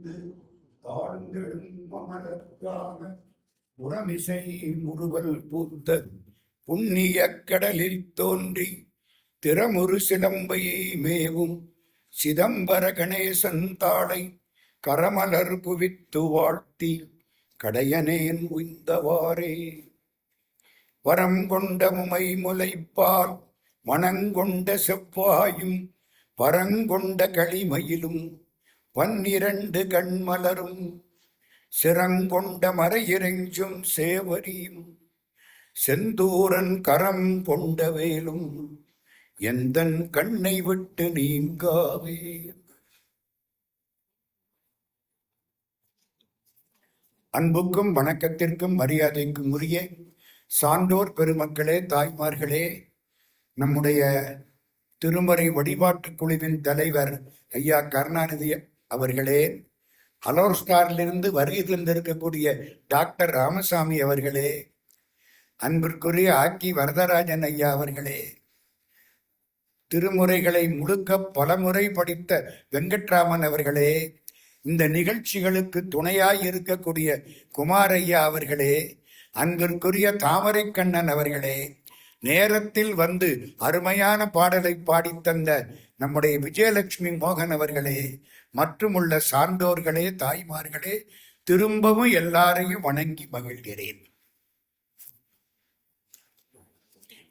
இருந்து தாழ்ந்தெழும் அமரத்தான புறமிசை முறுவல் பூத்த புண்ணிய கடலில் தோன்றி திறமுறு சிலம்பையை மேவும் சிதம்பர கணேசன் தாளை கரமலர் குவித்து வாழ்த்தி கடையனேன் உய்ந்தவாறே. வரம் கொண்ட முமை முலைப்பால் மனங்கொண்ட செவ்வாயும் பரங்கொண்ட களிமயிலும் 12 கண்மலரும் சிறங்கொண்ட மறையிறைஞ்சும் சேவரியும் செந்தூரன் கரம் கொண்ட வேலும் எந்தன் கண்ணை விட்டு நீங்காவே. அன்புக்கும் வணக்கத்திற்கும் மரியாதைக்கும் உரிய சான்றோர் பெருமக்களே, தாய்மார்களே, நம்முடைய திருமறை வழிபாட்டுக் குழுவின் தலைவர் ஐயா கருணாநிதி அவர்களே, அலோர்ஸ்டாரிலிருந்து வருகை தந்திருக்கக்கூடிய டாக்டர் ராமசாமி அவர்களே, அன்பிற்குரிய ஆக்கி வரதராஜன் ஐயா அவர்களே, திருமுறைகளை முழுக்க பலமுறை படித்த வெங்கட்ராமன் அவர்களே, இந்த நிகழ்ச்சிகளுக்கு துணையாய் இருக்கக்கூடிய குமாரையா அவர்களே, அன்பிற்குரிய தாமரை கண்ணன் அவர்களே, நேரத்தில் வந்து அருமையான பாடலை பாடித்தந்த நம்முடைய விஜயலட்சுமி மோகன் அவர்களே, மற்றும் உள்ள சான்றோர்களே, தாய்மார்களே, திரும்பவும் எல்லாரையும் வணங்கி மகிழ்கிறேன்.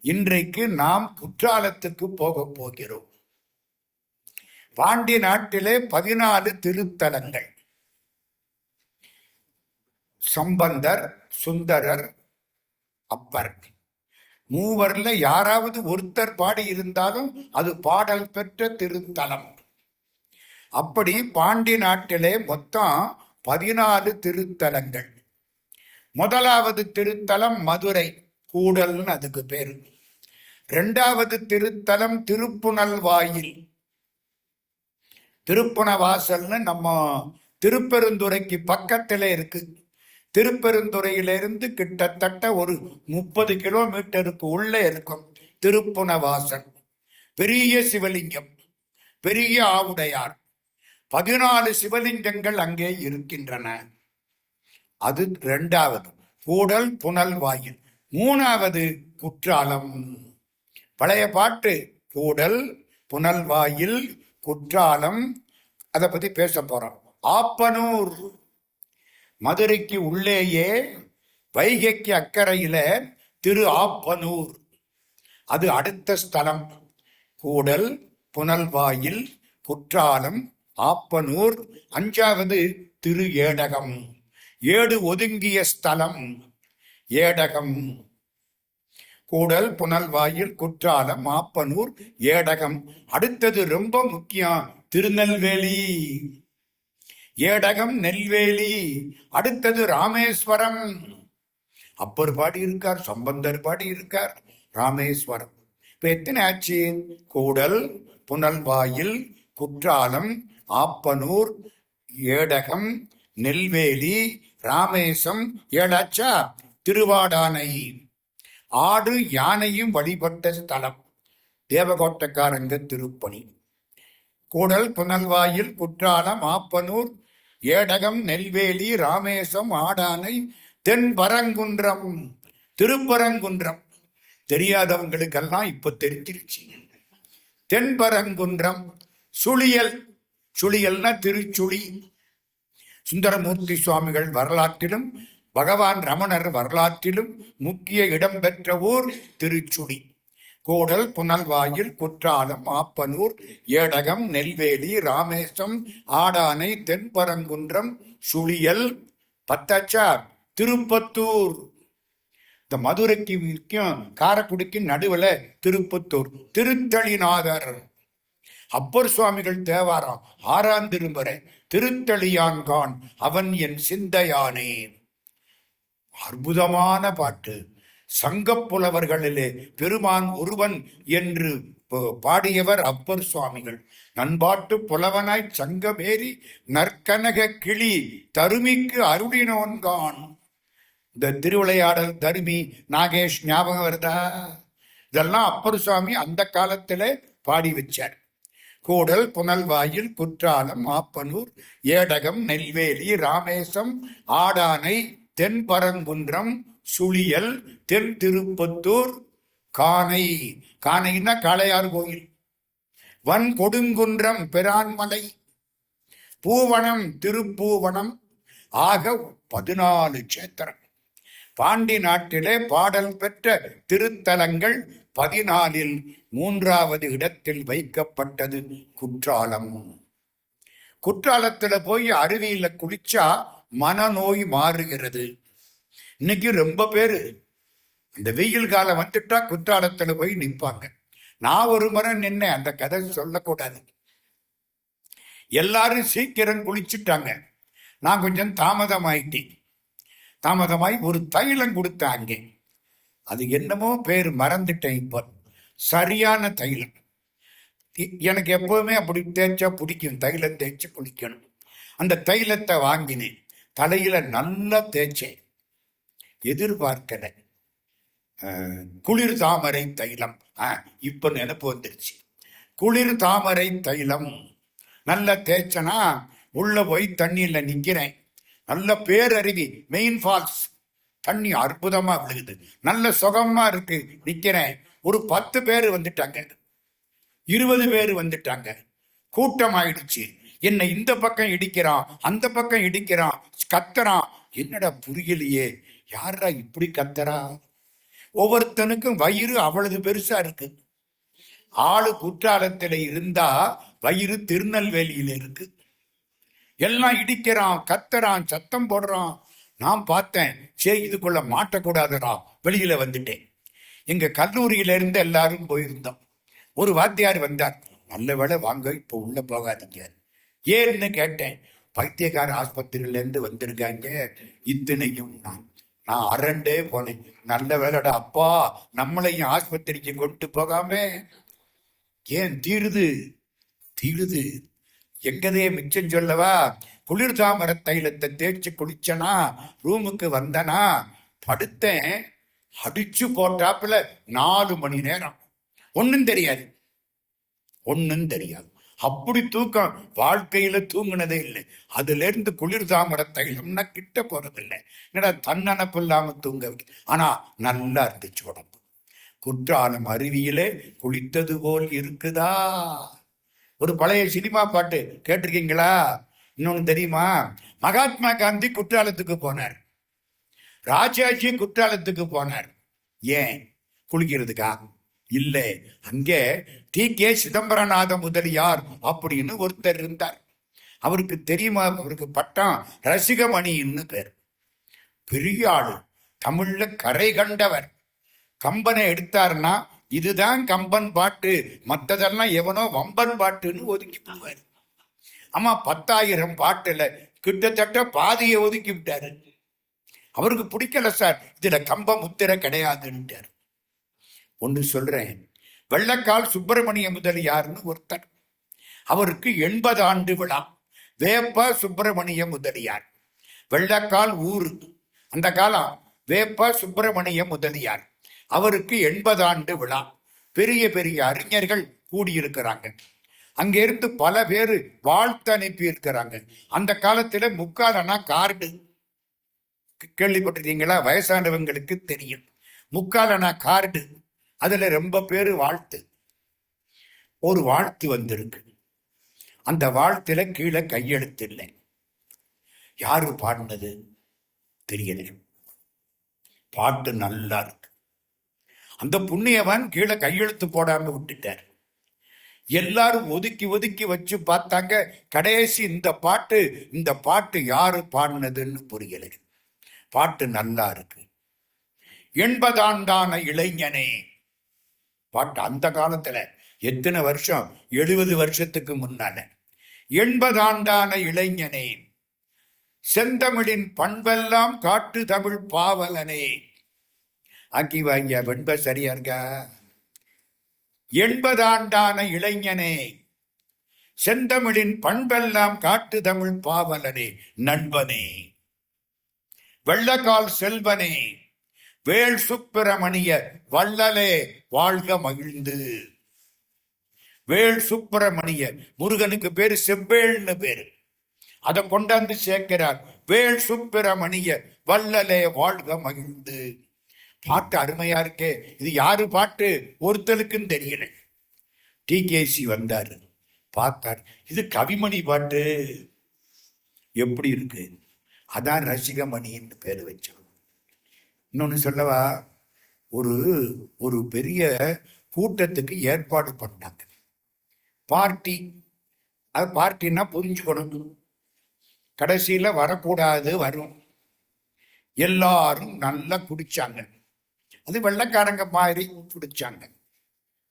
இன்றைக்கு நாம் குற்றாலத்துக்கு போகப் போகிறோம். பாண்டி நாட்டிலே 14 திருத்தலங்கள். சம்பந்தர், சுந்தரர், அப்பர் மூவர்ல யாராவது ஒருத்தர் பாடி இருந்தாலும் அது பாடல் பெற்ற திருத்தலம். அப்படி பாண்டி நாட்டிலே மொத்தம் 14 திருத்தலங்கள். முதலாவது திருத்தலம் மதுரை, கூடல்னு அதுக்கு பேரு. 2வது திருத்தலம் திருப்புனல்வாயில், திருப்புணவாசல்னு நம்ம திருப்பெருந்துறைக்கு பக்கத்துல இருக்கு. திருப்பெருந்துறையிலிருந்து கிட்டத்தட்ட ஒரு 30 கிலோமீட்டருக்கு உள்ளே இருக்கும் திருப்புணவாசல். பெரிய சிவலிங்கம், பெரிய ஆவுடையார், 14 சிவலிங்கங்கள் அங்கே இருக்கின்றன. அது 2வது கூடல் புனல்வாயில். 3வது குற்றாலம். பழைய பாட்டு கூடல் புனல்வாயில் குற்றாலம், அதை பத்தி பேச போறோம். ஆப்பனூர், மதுரைக்கு உள்ளேயே வைகைக்கு அக்கறையில திரு ஆப்பனூர், அது அடுத்த ஸ்தலம். கூடல் புனல்வாயில் குற்றாலம் ஆப்பனூர். 5வது திரு ஏடகம், ஏடு ஒதுங்கிய ஸ்தலம் ஏடகம். கூடல் புனல்வாயில் குற்றாலம் ஆப்பனூர் ஏடகம். அடுத்தது ரொம்ப முக்கியம், திருநெல்வேலி. ஏடகம் நெல்வேலி. அடுத்தது ராமேஸ்வரம். அப்பர் பாடி இருக்கார், சம்பந்தர் பாடி இருக்கார், ராமேஸ்வரம். இப்ப எத்தனை ஆச்சு? கூடல் புனல்வாயில் குற்றாலம் ஆப்பனூர் ஏடகம் நெல்வேலி ராமேசம். 7ஆச்சா? திருவாடானை, ஆடு யானையும் வழிபட்ட ஸ்தலம், தேவகோட்டக்காரங்க திருப்பணி. கூடல் புனல்வாயில் குற்றாலம் ஆப்பனூர் ஏடகம் நெல்வேலி ராமேசம் ஆடானை தென்பரங்குன்றம். திருப்பரங்குன்றம் தெரியாதவங்களுக்கெல்லாம் இப்ப தெரிஞ்சிருச்சு. தென்பரங்குன்றம். சுழியல், சுழியல்னா திருச்சுழி. சுந்தரமூர்த்தி சுவாமிகள் வரலாற்றிலும் பகவான் ரமணர் வரலாற்றிலும் முக்கிய இடம் பெற்ற ஊர் திருச்சுழி. கூடல் புனல்வாயில் குற்றாலம் ஆப்பனூர் ஏடகம் நெல்வேலி ராமேசம் ஆடானை தென்பரங்குன்றம் சுழியல். 10ஆச்சா? திருப்பத்தூர். இந்த மதுரைக்கு முக்கியம், காரைக்குடிக்கு நடுவுல திருப்பத்தூர். திருத்தளிநாதர், அப்பர் சுவாமிகள் தேவாரம் 6ஆம் திருமுறை. திருத்தளியான்கான் அவன் என் சிந்தையானே. அற்புதமான பாட்டு. சங்கப்புலவர்களிலே பெருமான் ஒருவன் என்று பாடியவர் அப்பர் சுவாமிகள். நண்பாட்டு புலவனாய் சங்கமேறி நற்கனக கிளி தருமிக்கு அருளினோன்கான். இந்த திருவிளையாடல் தருமி நாகேஷ் ஞாபகம் வருதா? இதெல்லாம் அப்பர் சுவாமி அந்த காலத்துல பாடி வச்சார். கூடல், புனல்வாயில், குற்றாலம், ஆப்பனூர், ஏடகம், நெல்வேலி, ராமேசம், ஆடானை, தென்பரங்குன்றம், சுழியல், தென் திருப்பத்தூர், கானை. கானைன்னா காளையார் கோயில். வன் கொடுங்குன்றம், பிரான்மலை, பூவனம், திருப்பூவனம் ஆக 14 சேத்திரம். பாண்டி நாட்டிலே பாடல் பெற்ற திருத்தலங்கள் 14இல் 3வது இடத்தில் வைக்கப்பட்டது குற்றாலம். குற்றாலத்துல போய் அருவியில குளிச்சா மனநோய் மாறுகிறது. இன்னைக்கு ரொம்ப பேரு இந்த வெயில் காலம் வந்துட்டா குற்றாலத்துல போய் நிற்பாங்க. நான் ஒரு முறை நின்னேன், அந்த கதை சொல்லக்கூடாது. எல்லாரும் சீக்கிரம் குளிச்சுட்டாங்க, நான் கொஞ்சம் தாமதமாய் ஒரு தைலம் கொடுத்தாங்க. அது என்னமோ பேர் மறந்துட்டேன். இப்போ சரியான தைலம். எனக்கு எப்பவுமே அப்படி தேய்ச்சா பிடிக்கும், தைலம் தேய்ச்சி குளிக்கணும். அந்த தைலத்தை வாங்கினேன், தலையில நல்லா தேய்ச்சேன். எதிர்பார்க்கல. குளிர் தாமரை தைலம். இப்ப நினைப்பு வந்துருச்சு. குளிர் தாமரை தைலம் நல்லா தேய்ச்சனா உள்ள போய் தண்ணியில நிக்கிறேன். நல்ல பேரருவி, மெயின் ஃபால்ஸ், தண்ணி அற்புதமா விழுகுது, நல்ல சுகமா இருக்கு. நிக்கிறேன். ஒரு 10 பேர் வந்துட்டாங்க, 20 பேர் வந்துட்டாங்க. கூட்டம் ஆயிடுச்சு. என்னை இந்த பக்கம் இடிக்கிறான், அந்த பக்கம் இடிக்கிறான், கத்துறான். என்னடா புரியலையே, யாரா இப்படி கத்துறா? ஒவ்வொருத்தனுக்கும் வயிறு அவ்வளவு பெருசா இருக்கு. ஆளு குற்றாலத்துல இருந்தா வயிறு திருநெல்வேலியில இருக்கு. எல்லாம் இடிக்கிறான், கத்துறான், சத்தம் போடுறான். நான் பார்த்தேன், சரி இதுக்குள்ள மாட்டக்கூடாதுடா, வெளியில வந்துட்டேன். எங்க கல்லூரியில இருந்து எல்லாரும் போயிருந்தோம். ஒரு வாத்தியார் வந்தார். நல்ல வேளை வாங்க, இப்ப உள்ள போகாதீங்க. ஏன்னு கேட்டேன். பைத்தியக்கார ஆஸ்பத்திரியில இருந்து வந்திருக்காங்க இத்தனையும். நான் அரண்டே போனேன். நல்ல வேலைடா அப்பா, நம்மளையும் ஆஸ்பத்திரிக்கு கொண்டு போகாம. ஏன் தீருது எங்கதே மிச்சம் சொல்லவா? குளிர் தாமர தைலத்தை தேய்ச்சி குளிச்சனா, ரூமுக்கு வந்தனா, படுத்தேன். அடிச்சு போட்டாப்புல 4 மணி நேரம் ஒன்னும் தெரியாது. அப்படி தூக்கம் வாழ்க்கையில தூங்கினதே இல்லை. அதுல இருந்து குளிர் தாமர தைலம்னா கிட்ட போறதில்லை. என்னடா தன்னனப்பு இல்லாம தூங்க வைக்க. ஆனா நல்லா இருந்துச்சு உடம்பு. குற்றாலம் அருவியிலே குளித்தது போல் இருக்குதா? ஒரு பழைய சினிமா பாட்டு கேட்டிருக்கீங்களா? இன்னொன்னு தெரியுமா? மகாத்மா காந்தி குற்றாலத்துக்கு போனார், ராஜாஜி குற்றாலத்துக்கு போனார். ஏன்? குளிக்கிறதுக்கா? இல்லை. அங்கே டி.கே. சிதம்பரநாத முதலியார் அப்படின்னு ஒருத்தர் இருந்தார். அவருக்கு தெரியுமா? அவருக்கு பட்டம் ரசிகமணின்னு பேர். பெரிய ஆளு, தமிழ்ல கரை கண்டவர். கம்பனை எடுத்தாருன்னா இதுதான் கம்பன் பாட்டு, மற்றதெல்லாம் எவனோ வம்பன் பாட்டுன்னு ஒதுக்கி போவார். ஆமா, 10,000 பாட்டுல கிட்டத்தட்ட பாதியை ஒதுக்கி விட்டாரு. அவருக்கு பிடிக்கல சார், இதுல கம்ப முத்திரை கிடையாதுன்ட்டார். ஒன்று சொல்றேன், வெள்ளக்கால் சுப்பிரமணிய முதலியார்னு ஒருத்தர். அவருக்கு 80 ஆண்டு விழா. வேப்ப சுப்பிரமணிய முதலியார், வெள்ளக்கால் ஊரு. அந்த காலம் வேப்ப சுப்பிரமணிய முதலியார். அவருக்கு 80 ஆண்டு விழா. பெரிய பெரிய அறிஞர்கள் கூடியிருக்கிறாங்க. அங்கிருந்து பல பேர் வாழ்த்து அனுப்பி இருக்கிறாங்க. அந்த காலத்துல முக்காலனா கார்டு கேள்விப்பட்டிருக்கீங்களா? வயசானவங்களுக்கு தெரியும். முக்காலனா கார்டு, அதுல ரொம்ப பேரு வாழ்த்து. ஒரு வாழ்த்து வந்திருக்கு. அந்த வாழ்த்துல கீழே கையெழுத்து இல்லை. யாரு பாடினது தெரியல. பாட்டு நல்லா இருக்கு. அந்த புண்ணியவன் கீழே கையெழுத்து போடாம விட்டுட்டார். எல்லாரும் ஒதுக்கி ஒதுக்கி வச்சு பார்த்தாங்க. கடைசி இந்த பாட்டு யாரு பாடினதுன்னு புரியல. பாட்டு நல்லா இருக்கு. 80 ஆண்டான இளைஞனே பாட்டு. அந்த காலத்துல எத்தனை வருஷம்? 70 வருஷத்துக்கு முன்னால. 80 ஆண்டான இளைஞனே, செந்தமிழின் பண்பெல்லாம் காட்டு தமிழ் பாவலனே. ஆக்கி வாங்கிய வெண்ப சரியா இருக்கா? 80 ஆண்டான இளைஞனே, செந்தமிழின் பண்பெல்லாம் காட்டு தமிழ் பாவலனே, நண்பனே, வெள்ளக்கால் செல்வனே, வேள் சுப்பிரமணிய வள்ளலே வாழ்க மகிழ்ந்து. வேள் சுப்பிரமணிய, முருகனுக்கு பேரு செவ்வேள்னு பேரு. அதை கொண்டாந்து சேர்க்கிறார். வேள் சுப்பிரமணிய வல்லலே வாழ்க மகிழ்ந்து. பாட்டு அருமையா இருக்கே. இது யாரு பாட்டு ஒருத்தருக்கும் தெரியல. டிகேசி வந்தாரு, பார்த்தார், இது கவிமணி பாட்டு, எப்படி இருக்கு? அதான் ரசிகமணின்னு பேர் வச்சோம். இன்னொன்னு சொல்லவா, ஒரு ஒரு பெரிய கூட்டத்துக்கு ஏற்பாடு பண்ணாங்க. பார்ட்டி. அது பார்ட்டின்னா புரிஞ்சுக்கணும், கடைசியில வரக்கூடாது, வரும். எல்லாரும் நல்லா குடிச்சாங்க. அது வெள்ளைக்காரங்க மாதிரி குடிச்சாங்க.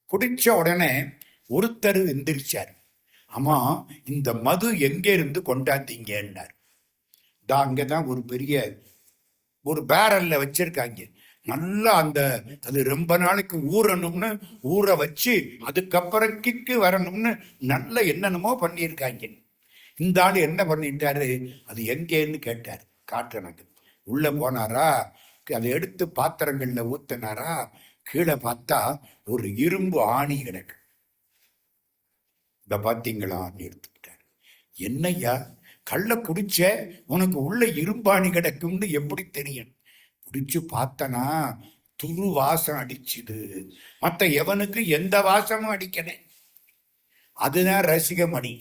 குடிச்ச உடனே ஒருத்தர் எந்திரிச்சார். ஆமா, இந்த மது எங்க இருந்து கொண்டாந்தீங்கன்னார். அங்கதான் ஒரு பெரிய ஒரு பேரல்ல வச்சிருக்காங்க. நல்லா அது ரொம்ப நாளைக்கு ஊறணும்னு ஊற வச்சு அதுக்கப்புறம் கிக்கு வரணும்னு நல்ல என்னென்னமோ பண்ணியிருக்காங்க. இந்த ஆள் என்ன பண்ணிட்டாரு, அது எங்கேன்னு கேட்டார். காட்டுறனுக்கு உள்ள போனாரா, அதை எடுத்து பாத்திரங்கள்ல ஊத்தினாரா, கீழே பார்த்தா ஒரு இரும்பு ஆணி கிடக்கு. இந்த பாத்தீங்களா எடுத்துக்கிட்டார். என்னையா கள்ள குடிச்ச, உனக்கு உள்ள இரும்பாணி கிடக்கும்னு எப்படி தெரியும்? குடிச்சு பார்த்தனா துரு வாசம் அடிச்சுது, மத்த எவனுக்கு எந்த வாசமும் அடிக்கல. அதுதான் ரசிகமணி.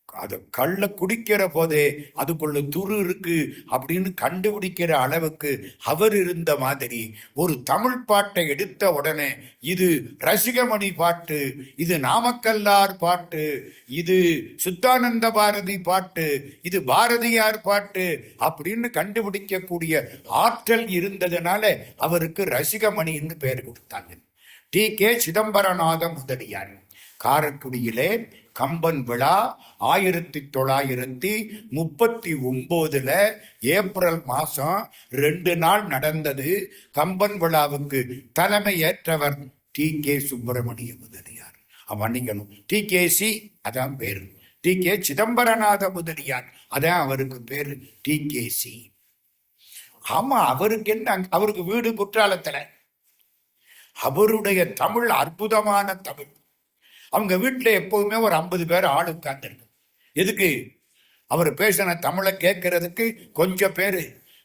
அது கள்ள குடிக்கிற போதே அதுக்குள்ள துரு இருக்கு அப்படின்னு கண்டுபிடிக்கிற அளவுக்கு அவர் இருந்த மாதிரி ஒரு தமிழ் பாட்டை எடுத்த உடனே இது ரசிகமணி பாட்டு, இது நாமக்கல்லார் பாட்டு, இது சுத்தானந்த பாரதி பாட்டு, இது பாரதியார் பாட்டு அப்படின்னு கண்டுபிடிக்கக்கூடிய ஆற்றல் இருந்ததுனால அவருக்கு ரசிகமணின்னு பெயர் கொடுத்தாங்க. டி.கே. சிதம்பரநாத முதலியார். காரைக்குடியிலே கம்பன் விழா 1939 ஏப்ரல் மாசம் 2 நாள் நடந்தது. கம்பன் விழாவுக்கு தலைமை ஏற்றவர் டி.கே. சுப்பிரமணிய முதலியார். மன்னிக்கணும், டி.கே.சி அதான் பேரு. டி.கே. சிதம்பரநாத முதலியார் அதான் அவருக்கு பேரு, டி.கே.சி. ஆமா, அவருக்கு என்ன, அவருக்கு வீடு குற்றாலத்துல. அவருடைய தமிழ் அற்புதமான தமிழ். அவங்க வீட்டுல எப்போதுமே ஒரு 50 பேர் ஆள் உட்கார்ந்துருக்கு. எதுக்கு? அவர் பேசின தமிழை கேட்கறதுக்கு கொஞ்சம் பேரு.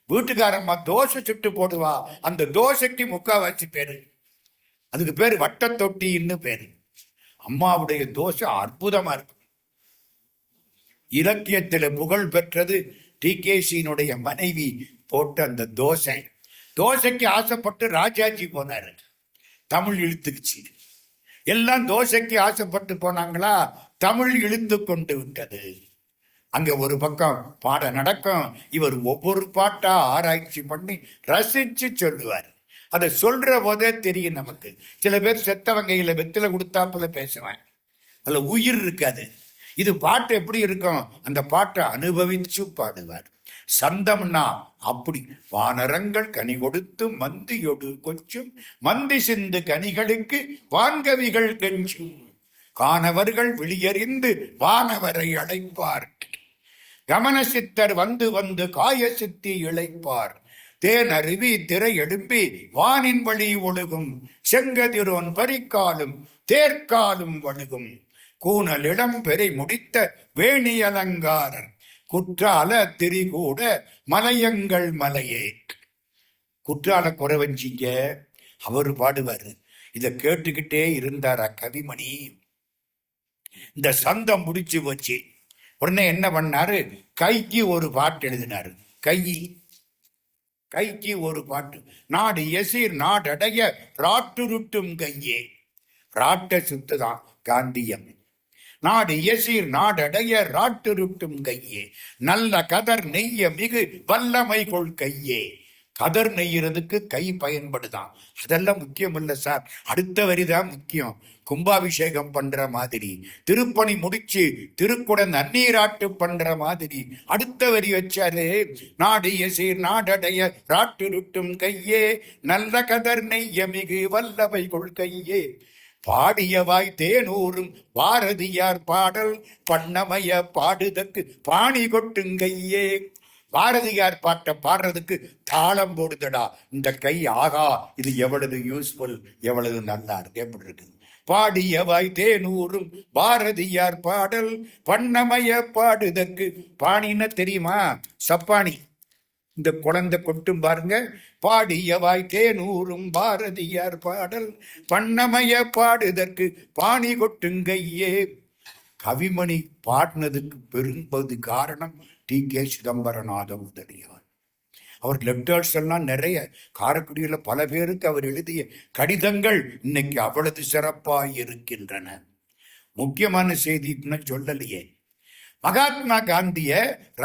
வீட்டுக்காரம்மா தோசை சுட்டு போடுவா, அந்த தோசைக்கு முக்காவாசி பேரு. அதுக்கு பேரு வட்ட தொட்டின்னு பேரு. அம்மாவுடைய தோசை அற்புதமா இருக்கும். இலக்கியத்துல புகழ் பெற்றது டி.கே.சியினுடைய மனைவி போட்ட அந்த தோசை. தோசைக்கு ஆசைப்பட்டு ராஜாஜி போனாரு, தமிழ் இழுத்துக்குச்சு. எல்லாம் தோசைக்கு ஆசைப்பட்டு போனாங்களா, தமிழ் இழுத்து கொண்டு விட்டது. அங்க ஒரு பக்கம் பாட நடக்கும், இவர் ஒவ்வொரு பாட்டா ஆராய்ச்சி பண்ணி ரசிச்சு சொல்லுவார். அதை சொல்ற போதே தெரியும் நமக்கு. சில பேர் செத்தவங்கையில வெத்தில கொடுத்தாப்புல பேசுவேன், அதுல உயிர் இருக்காது. இது பாட்டு எப்படி இருக்கும், அந்த பாட்டை அனுபவிச்சு பாடுவார். சந்தம்னா அப்படி. வானரங்கள் கனி கொடுத்து மந்தியொடு கொஞ்சம், மந்தி சிந்து கனிகளுக்கு வான்கவிகள் கெஞ்சும், காணவர்கள் வெளியறிந்து வானவரை அழைப்பார், கமன சித்தர் வந்து வந்து காய சித்தி இழைப்பார், தேன் அருவி திரை எழுப்பி வானின் வழி ஒழுகும், செங்கதிரோன் பரிக்காலும் தேர்காலும் வழுகும், கூனலிடம் பெறை முடித்த வேணி அலங்காரர், குற்றால திரிகூட மலையங்கள் மலையே. குற்றால குறவஞ்சிங்க அவர் பாடுவார். இத கேட்டுக்கிட்டே இருந்தாரா கவிமணி. இந்த சந்தம் முடிச்சு போச்சு. உடனே என்ன பண்ணாரு, கைக்கு ஒரு பாட்டு எழுதினாரு. கைக்கு ஒரு பாட்டு. நாடு எசீர் நாடடைய ராட்டுருட்டும் கையே. ராட்ட சுத்துதான் காந்தியம். நாடு எசீர் நாடடைய ராட்டுருட்டும் கையே, நல்ல கதர் நெய்ய மிகு வல்லமை கொள் கையே. கதர் நெய்யறதுக்கு கை பயன்படுதான். அதெல்லாம் முக்கியம் இல்ல சார், அடுத்த வரிதான் முக்கியம். கும்பாபிஷேகம் பண்ற மாதிரி, திருப்பணி முடிச்சு திருக்குட நன்னீராட்டு பண்ற மாதிரி அடுத்த வரி வச்சாரு. நாடு எசீர் நாடடைய ராட்டுருட்டும் கையே, நல்ல கதர் நெய்ய மிகு வல்லமை கொள் கையே. பாடியவாய் தேனூரும் பாரதியார் பாடல் பண்ணமைய பாடுதற்கு பாணி கொட்டுங்கையே. பாரதியார் பாட்டை பாடுறதுக்கு தாளம் போடுதடா இந்த கை. ஆகா, இது எவ்வளவு யூஸ்ஃபுல், எவ்வளவு நல்லா இருக்கு, எப்படி இருக்கு. பாடியவாய் தேனூரும் பாரதியார் பாடல் பண்ணமய பாடுதற்கு. பாணின்னா தெரியுமா? சப்பானி. இந்த குழந்தை கொட்டும் பாருங்க. பாடியவாய் தேனூரும் பாரதியார் பாடல் பண்ணமய பாடுதற்கு பாணி கொட்டுங்கையே. கவிமணி பாடினதுக்கு பெரும்பது காரணம் டி.கே. சிதம்பரநாத முதலியார். அவர் லெட்டர்ஸ் எல்லாம் நிறைய, காரைக்குடியில் பல பேருக்கு அவர் எழுதிய கடிதங்கள் இன்னைக்கு அவ்வளவு சிறப்பாக இருக்கின்றன. முக்கியமான செய்தின்னு சொல்லலையே, மகாத்மா காந்திய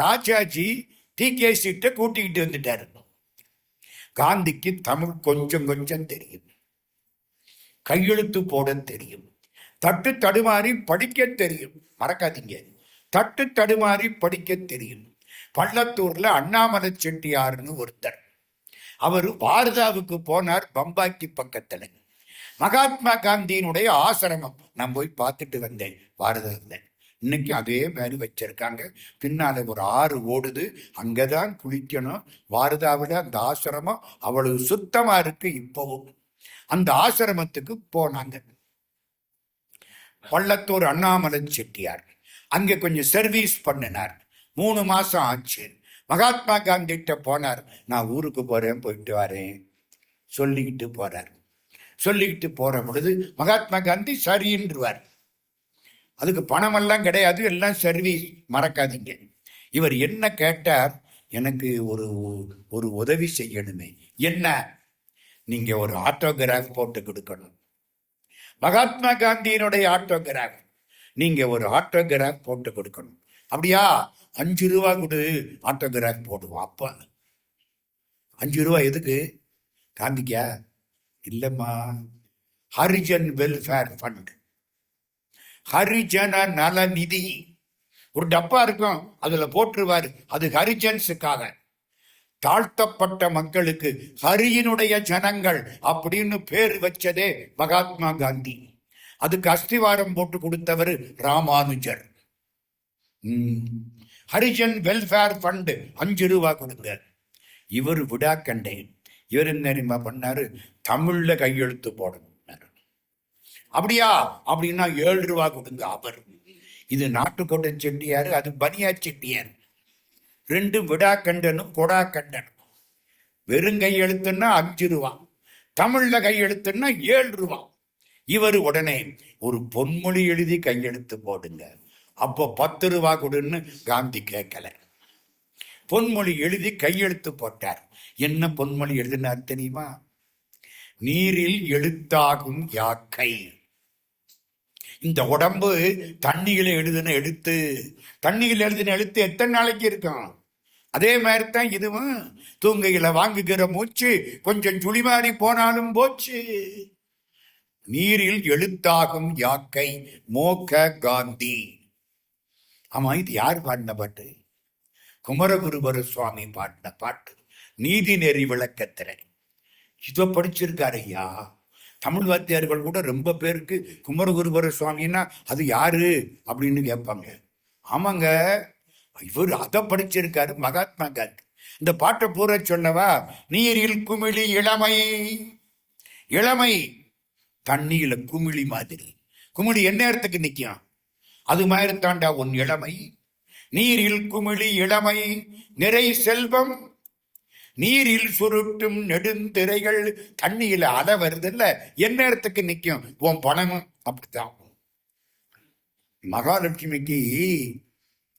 ராஜாஜி டி.கே. கிட்ட கூட்டிக்கிட்டு வந்துட்டாரு. காந்திக்கு தமிழ் கொஞ்சம் கொஞ்சம் தெரியும், கையெழுத்து போட தெரியும், தட்டு தடுமாறி படிக்க தெரியும். மறக்காதீங்க, தட்டு தடுமாறி படிக்க தெரியும். பள்ளத்தூர்ல அண்ணாமலை செட்டியார்னு ஒருத்தர், அவர் வாரதாவுக்கு போனார், பம்பாய்க்கு பக்கத்துல. மகாத்மா காந்தியினுடைய ஆசிரமம் நான் போய் பார்த்துட்டு வந்தேன் வாரதாவில். இன்னைக்கு அதே மாதிரி வச்சிருக்காங்க. பின்னால ஒரு ஆறு ஓடுது, அங்கதான் குளிக்கணும். வாரதாவில் அந்த ஆசிரமம் அவ்வளவு சுத்தமா இருக்கு இப்பவும். அந்த ஆசிரமத்துக்கு போனாங்க பள்ளத்தூர் அண்ணாமலை செட்டியார். அங்க கொஞ்சம் சர்வீஸ் பண்ணினார். 3 மாசம் ஆச்சு. மகாத்மா காந்தி கிட்ட போனார். நான் ஊருக்கு போறேன், போயிட்டு வரேன் சொல்லிக்கிட்டு போறார். சொல்லிக்கிட்டு போற பொழுது மகாத்மா காந்தி சரின்றுவார். அதுக்கு பணமெல்லாம் கிடையாது, எல்லாம் சர்வீஸ். மறக்காதீங்க. இவர் என்ன கேட்டார், எனக்கு ஒரு உதவி செய்யணுமே. என்ன? நீங்க ஒரு ஆட்டோகிராஃப் போட்டு கொடுக்கணும். மகாத்மா காந்தியினுடைய ஆட்டோகிராஃப். நீங்க ஒரு ஆட்டோகிராஃப் போட்டு கொடுக்கணும். அப்படியா? 5 ரூபா கொடு, ஆட்டோகிராஃப் போடுவோம். அப்ப 5 ரூபா எதுக்கு? காந்திக்கா? இல்லம்மா, ஹரிஜன் வெல்ஃபேர் ஃபண்ட், ஹரிஜன நல நிதி. ஒரு டப்பா இருக்கும், அதுல போட்டுருவாரு. அது ஹரிஜன்ஸுக்காக, தாழ்த்தப்பட்ட மக்களுக்கு, ஹரியினுடைய ஜனங்கள் அப்படின்னு பேர் வச்சதே மகாத்மா காந்தி. அதுக்கு அஸ்திவாரம் போட்டு கொடுத்தவர் ராமானுஜர். ஹரிஜன் வெல்ஃபேர் ஃபண்ட் 5 ரூபா கொடுங்க. இவர் விடா கண்டேன். இவர் என்ன தெரியுமா பண்ணாரு? தமிழ்ல கையெழுத்து போடணும். அப்படியா? அப்படின்னா 7 ரூபா கொடுங்க. அவர் இது நாட்டுக்கோட்டை செட்டியாரு, அது பனியா செட்டியார். 2 விடா கண்டனும் கொடா கண்டனும். வெறும் கையெழுத்துன்னா 5 ரூபா, தமிழ்ல கையெழுத்துன்னா 7 ரூபா. இவர் உடனே ஒரு பொன்மொழி எழுதி கையெழுத்து போடுங்க. அப்போ 10 ரூபா கொடுன்னு காந்தி கேட்கல. பொன்மொழி எழுதி கையெழுத்து போட்டார். என்ன பொன்மொழி எழுதினார் தெரியுமா? நீரில் எழுத்தாகும் யாக்கை. இந்த உடம்பு தண்ணியில எழுதின எழுத்து. தண்ணியில் எழுதின எழுத்து எத்தனை நாளைக்கு இருக்கும்? அதே மாதிரி தான் இதுவும். தூங்கையில வாங்குகிற மூச்சு கொஞ்சம் சுழிமாறி போனாலும் போச்சு. நீரில் எழுத்தாகும் யாக்கை மோக காந்தி. ஆமா, இது யார் பாடின பாட்டு? குமரகுருபர சுவாமி பாடின பாட்டு. நீதி நெறி விளக்கத்திரை. இதை படிச்சிருக்காரு ஐயா. தமிழ் வாத்தியார்கள் கூட ரொம்ப பேருக்கு குமரகுருபர சுவாமின்னா அது யாரு அப்படின்னு கேட்பாங்க. ஆமாங்க, இவர் அதை படிச்சிருக்காரு மகாத்மா காந்தி. இந்த பாட்டை பூரா சொல்லவா? நீரில் குமிழி இளமை. இளமை தண்ணியில குமிழி மாதிரி. குமிழி என்ன நேரத்துக்கு நிற்கும்? அது மாதிரி தாண்டா உன் இளமை. நீரில் குமிழி இளமை நிறை செல்வம். நீரில் சுருட்டும் நெடுந்திரைகள். தண்ணியில அலை வருதுல்ல, என்ன நேரத்துக்கு நிற்கும்? உன் பணமும் அப்படித்தான். மகாலட்சுமிக்கு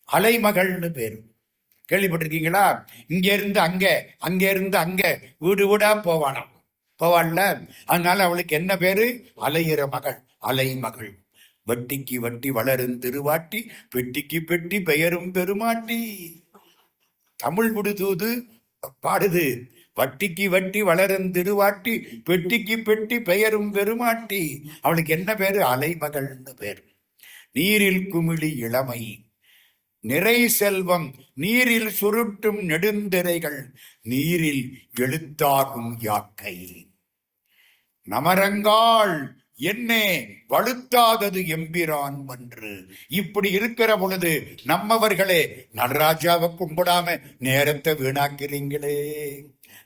அலைமகள்னு பேரு. கேள்விப்பட்டிருக்கீங்களா? இங்க இருந்து அங்க, அங்க இருந்து அங்க, வீடு வீடா போவானாம். போவாள்ல, அதனால அவளுக்கு என்ன பேரு? அலையிற மகள், அலைமகள். வட்டிக்கு வட்டி வளரும் திருவாட்டி, பெட்டிக்கு பெட்டி பெயரும் பெருமாட்டி. தமிழ் விடுதூது பாடுது. வட்டிக்கு வட்டி வளரும் திருவாட்டி, பெட்டிக்கு பெட்டி பெயரும் பெருமாட்டி. அவளுக்கு என்ன பேரு? அலைமகள்னு பேரு. நீரில் குமிழி இளமை நிறை செல்வம். நீரில் சுருட்டும் நெடுந்திரைகள். நீரில் எழுத்தாகும் யாக்கை. நமரங்காள் என்னே வலுத்தாதது எம்பிரான் என்று. இப்படி இருக்கிற பொழுது நம்மவர்களே நடராஜாவை கும்பிடாம நேரத்தை வீணாக்கிறீங்களே.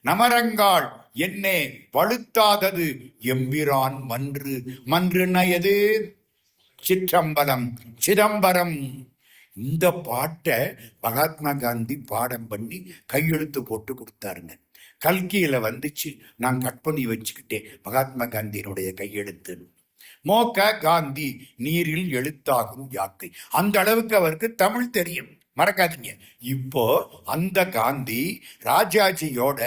நமரங்காள் என்னே வழுத்தாதது எம்பிரான் மன்று. மன்றுன்னா எது? சிற்றம்பலம், சிதம்பரம். இந்த பாட்டை மகாத்மா காந்தி பாடம் பண்ணி கையெழுத்து போட்டு கொடுத்தாருங்க. கல்கியில வந்துச்சு, நான் கட் பண்ணி வச்சுக்கிட்டேன் மகாத்மா காந்தியினுடைய கையெழுத்து. மோக காந்தி நீரில் எழுத்தாகும் யாக்கை. அந்த அளவுக்கு அவருக்கு தமிழ் தெரியும், மறக்காதீங்க. இப்போ அந்த காந்தி ராஜாஜியோட